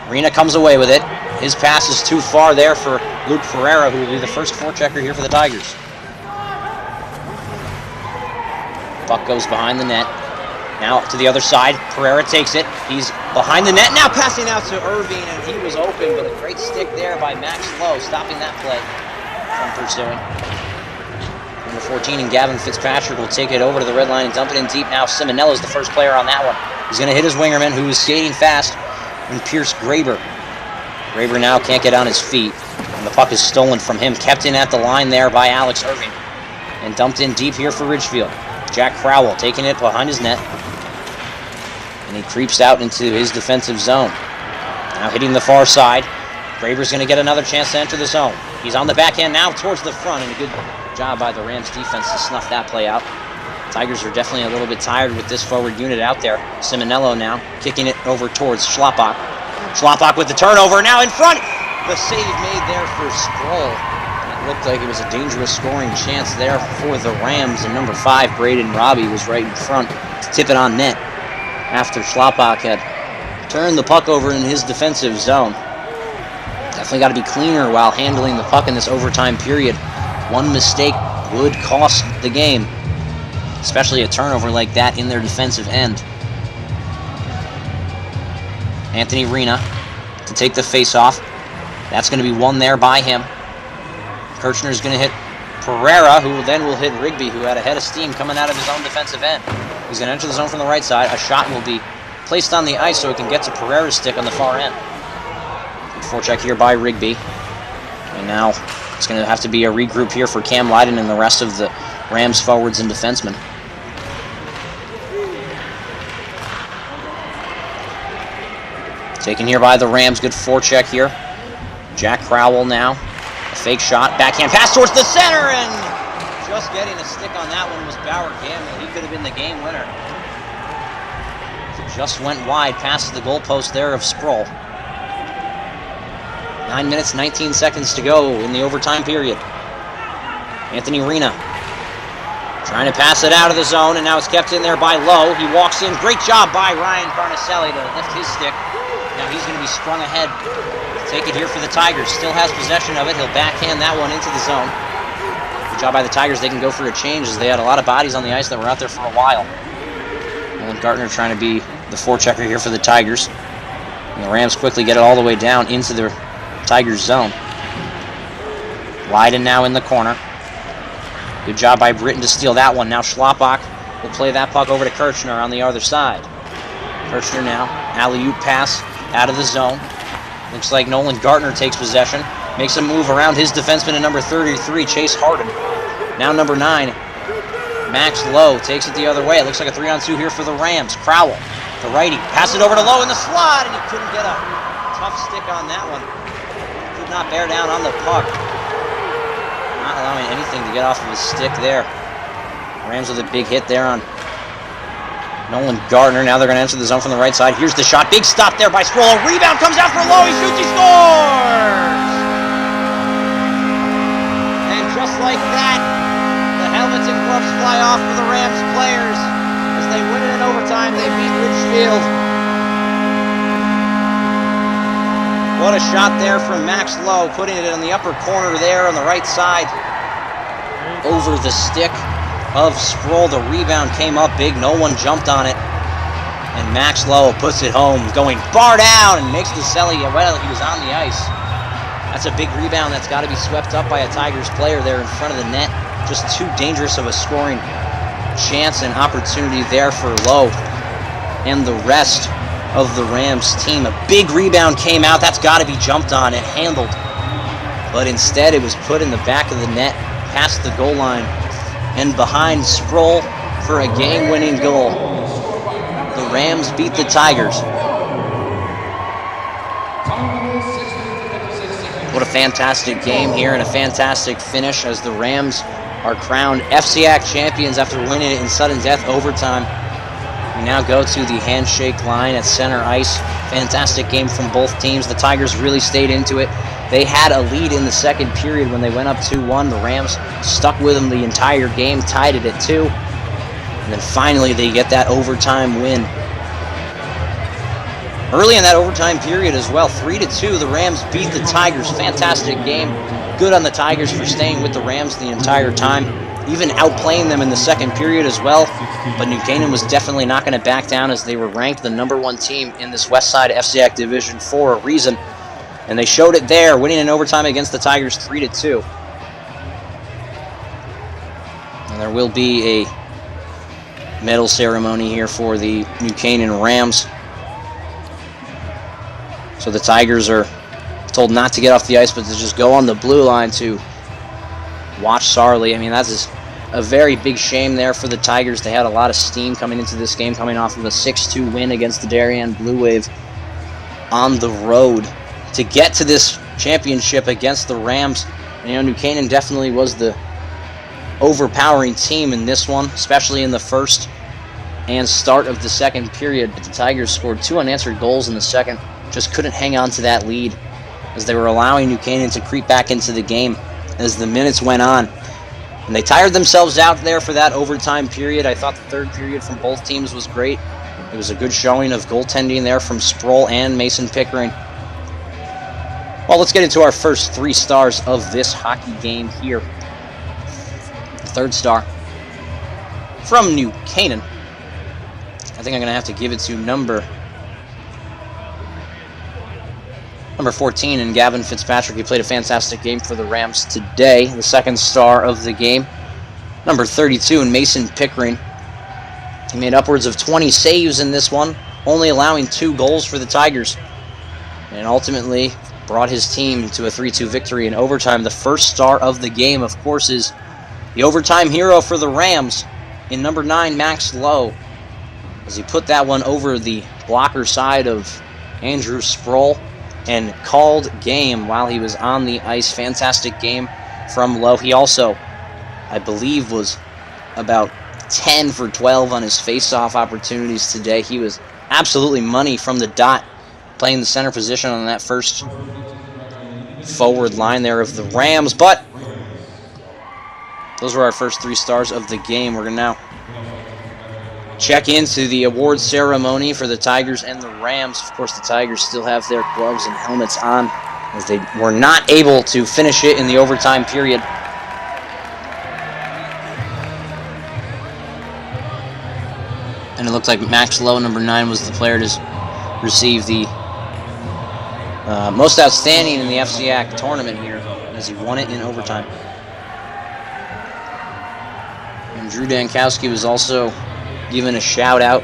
Rena comes away with it. His pass is too far there for Luke Ferreira, who will be the first forechecker here for the Tigers. Puck goes behind the net. Now to the other side. Pereira takes it. He's behind the net. Now passing out to Irving, and he was open, but a great stick there by Max Lowe, stopping that play from pursuing. Number 14 and Gavin Fitzpatrick will take it over to the red line and dump it in deep. Now Simonello's the first player on that one. He's going to hit his wingerman, who is skating fast, and Pierce Graber. Graber now can't get on his feet, and the puck is stolen from him. Kept in at the line there by Alex Irving, and dumped in deep here for Ridgefield. Jack Crowell taking it behind his net, and he creeps out into his defensive zone. Now hitting the far side. Graber's going to get another chance to enter the zone. He's on the backhand now towards the front, and a good job by the Rams defense to snuff that play out. Tigers are definitely a little bit tired with this forward unit out there. Simonello now kicking it over towards Schlapbach. Schlapbach with the turnover, now in front. The save made there for Sproul. It looked like it was a dangerous scoring chance there for the Rams, and number 5, Braden Robbie, was right in front to tip it on net after Schlapbach had turned the puck over in his defensive zone. Definitely got to be cleaner while handling the puck in this overtime period. One mistake would cost the game, especially a turnover like that in their defensive end. Anthony Rena to take the face-off. That's going to be won there by him. Kirchner's going to hit Pereira, who then will hit Rigby, who had a head of steam coming out of his own defensive end. He's going to enter the zone from the right side. A shot will be placed on the ice so it can get to Pereira's stick on the far end. Good forecheck here by Rigby. And now It's going to have to be a regroup here for Cam Lydon and the rest of the Rams forwards and defensemen. Taken here by the Rams. Good forecheck here. Jack Crowell now. A fake shot. Backhand pass towards the center, and just getting a stick on that one was Bauer Gamble. He could have been the game winner. It just went wide past the goalpost there of Sproul. 9 minutes, 19 seconds to go in the overtime period. Anthony Rena trying to pass it out of the zone, and now it's kept in there by Lowe. He walks in. Great job by Ryan Carnicelli to lift his stick. Now he's going to be sprung ahead. Take it here for the Tigers. Still has possession of it. He'll backhand that one into the zone. Good job by the Tigers. They can go for a change as they had a lot of bodies on the ice that were out there for a while. Nolan Gartner trying to be the forechecker here for the Tigers. And the Rams quickly get it all the way down into the Tigers zone. Lydon now in the corner. Good job by Britton to steal that one. Now Schlapbach will play that puck over to Kirchner on the other side. Kirchner now. Alley-oop pass out of the zone. Looks like Nolan Gartner takes possession. Makes a move around his defenseman at number 33, Chase Harden. Now number 9, Max Lowe takes it the other way. It looks like a 3-on-2 here for the Rams. Crowell, the righty. Pass it over to Lowe in the slot, and he couldn't get a tough stick on that one. Could not bear down on the puck. Not allowing anything to get off of his stick there. Rams with a big hit there on Nolan Gartner. Now they're going to enter the zone from the right side. Here's the shot. Big stop there by Sproul. A rebound comes out for Lowe. He shoots. He scores! And just like that, the helmets and gloves fly off for the Rams players as they win it in overtime. They beat Ridgefield. What a shot there from Max Lowe, putting it in the upper corner there on the right side. Over the stick of Sproul. The rebound came up big. No one jumped on it. And Max Lowe puts it home, going bar down and makes the celly. Well, he was on the ice. That's a big rebound that's got to be swept up by a Tigers player there in front of the net. Just too dangerous of a scoring chance and opportunity there for Lowe and the rest of the Rams team. A big rebound came out. That's got to be jumped on and handled. But instead, it was put in the back of the net, past the goal line, and behind Sproul for a game-winning goal. The Rams beat the Tigers. What a fantastic game here and a fantastic finish as the Rams are crowned FCAC champions after winning it in sudden death overtime. We now go to the handshake line at center ice. Fantastic game from both teams. The Tigers really stayed into it. They had a lead in the second period when they went up 2-1. The Rams stuck with them the entire game, tied it at 2. And then finally they get that overtime win. Early in that overtime period as well, 3-2, the Rams beat the Tigers. Fantastic game. Good on the Tigers for staying with the Rams the entire time, even outplaying them in the second period as well. But New Canaan was definitely not going to back down as they were ranked the #1 team in this West Side FCAC Division for a reason. And they showed it there, winning in overtime against the Tigers 3-2. And there will be a medal ceremony here for the New Canaan Rams. So the Tigers are told not to get off the ice, but to just go on the blue line to watch Sarley. I mean, that's a very big shame there for the Tigers. They had a lot of steam coming into this game, coming off of a 6-2 win against the Darien Blue Wave on the road. To get to this championship against the Rams, you know, New Canaan definitely was the overpowering team in this one, especially in the first and start of the second period. But the Tigers scored 2 unanswered goals in the second, just couldn't hang on to that lead as they were allowing New Canaan to creep back into the game as the minutes went on. And they tired themselves out there for that overtime period. I thought the third period from both teams was great. It was a good showing of goaltending there from Sproul and Mason Pickering. Well, let's get into our first 3 stars of this hockey game here. The third star from New Canaan. I think I'm going to have to give it to number 14 and Gavin Fitzpatrick. He played a fantastic game for the Rams today. The second star of the game, number 32, and Mason Pickering. He made upwards of 20 saves in this one, only allowing 2 goals for the Tigers. And ultimately, brought his team to a 3-2 victory in overtime. The first star of the game, of course, is the overtime hero for the Rams in number 9, Max Lowe, as he put that one over the blocker side of Andrew Sproul and called game while he was on the ice. Fantastic game from Lowe. He also, I believe, was about 10 for 12 on his face-off opportunities today. He was absolutely money from the dot, playing the center position on that first forward line there of the Rams. But those were our first 3 stars of the game. We're going to now check into the award ceremony for the Tigers and the Rams. Of course, the Tigers still have their gloves and helmets on, as they were not able to finish it in the overtime period. And it looked like Max Lowe, number 9, was the player to receive the most outstanding in the FCAC tournament here, as he won it in overtime. And Drew Dankowski was also given a shout-out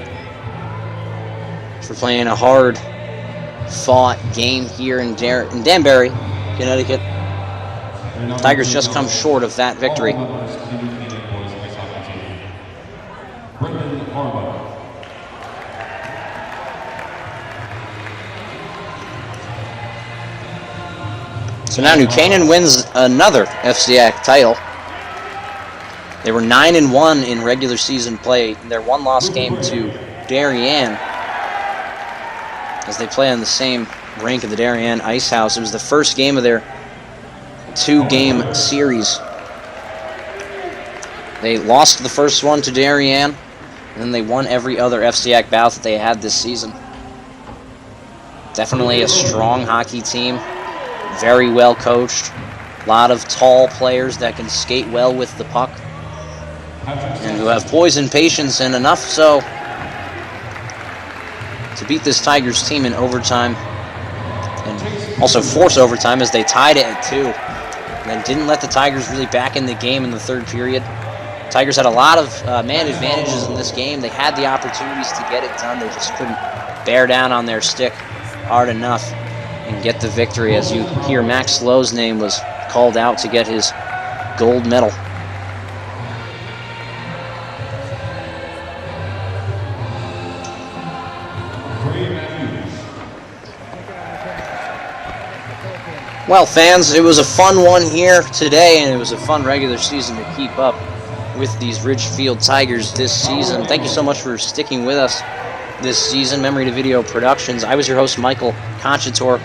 for playing a hard-fought game here in Danbury, Connecticut. The Tigers just come short of that victory. So now New Canaan wins another FCAC title. They were 9-1 in regular season play. Their one-loss game to Darien, as they play on the same rink at the Darien Ice House. It was the first game of their 2-game series. They lost the first one to Darien, and then they won every other FCAC bout that they had this season. Definitely a strong hockey team. Very well coached. A lot of tall players that can skate well with the puck, and who have poise and patience, and enough so to beat this Tigers team in overtime, and also force overtime as they tied it at 2, and then didn't let the Tigers really back in the game in the third period. Tigers had a lot of man advantages in this game. They had the opportunities to get it done. They just couldn't bear down on their stick hard enough and get the victory. As you hear, Max Lowe's name was called out to get his gold medal. Well, fans, it was a fun one here today, and it was a fun regular season to keep up with these Ridgefield Tigers this season. Thank you so much for sticking with us this season. Memory to Video Productions. I was your host, Michael Conchator,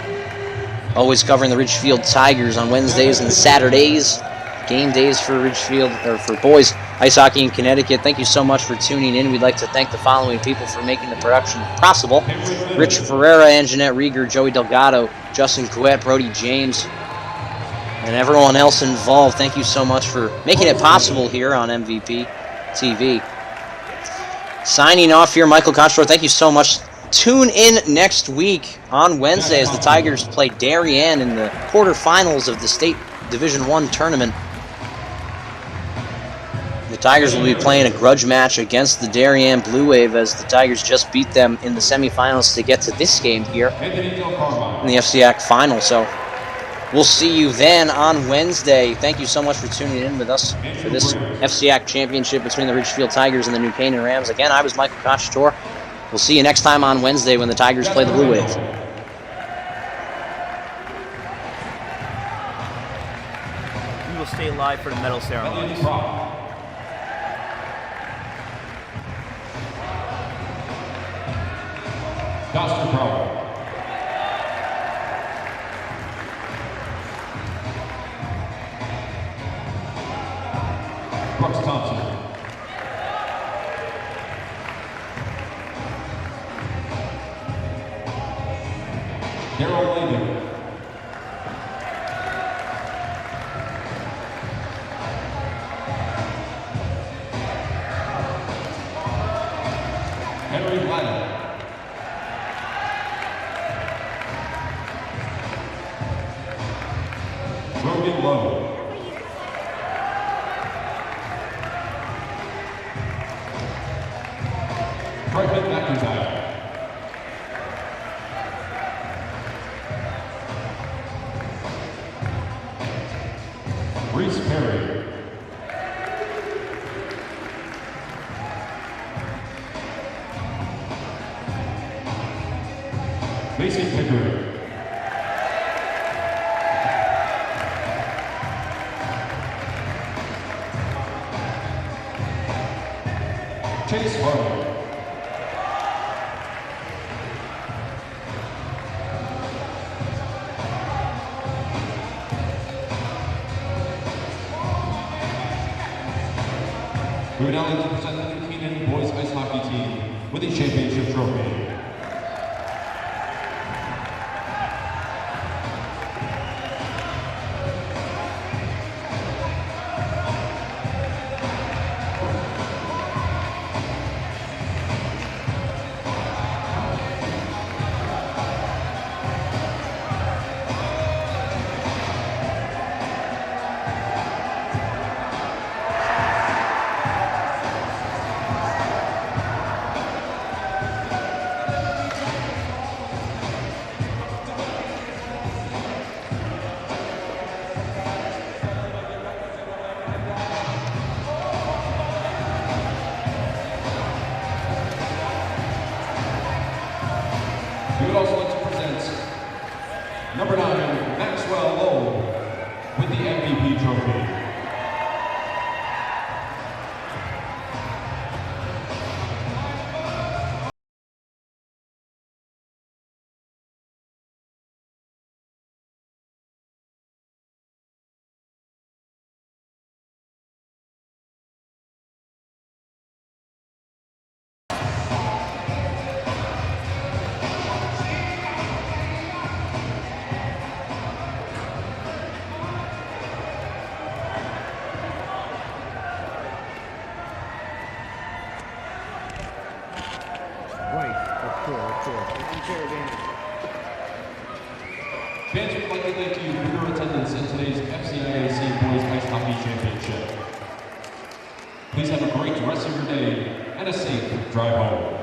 always covering the Ridgefield Tigers on Wednesdays and Saturdays. Game days for Ridgefield, or for boys ice hockey in Connecticut. Thank you so much for tuning in. We'd like to thank the following people for making the production possible: Rich Ferreira, Anjanette Rieger, Joey Delgado, Justin Couette, Brody James, and everyone else involved. Thank you so much for making it possible here on MVP TV. Signing off here, Michael Conchator. Thank you so much. Tune in next week on Wednesday as the Tigers play Darien in the quarterfinals of the State Division I tournament. The Tigers will be playing a grudge match against the Darien Blue Wave, as the Tigers just beat them in the semifinals to get to this game here in the FCAC final. So we'll see you then on Wednesday. Thank you so much for tuning in with us for this FCAC championship between the Ridgefield Tigers and the New Canaan Rams. Again, I was Michael Conchator. We'll see you next time on Wednesday when the Tigers play the Blue Wave. We will stay live for the medal ceremonies. Dustin Crowe. Brooks Thompson. Daryl Lehman. Henry Lytle. Logan Lowe. Franklin McIntyre. Reese Perry. Mason Pickering. Chase Harmon. We would now like to present the Canaan boys ice hockey team with a championship trophy. We would also like to present number 9, Maxwell Lowell, with the MVP trophy. Fans would like to thank you for your attendance in today's FCIAC Boys Ice Hockey Championship. Please have a great rest of your day and a safe drive home.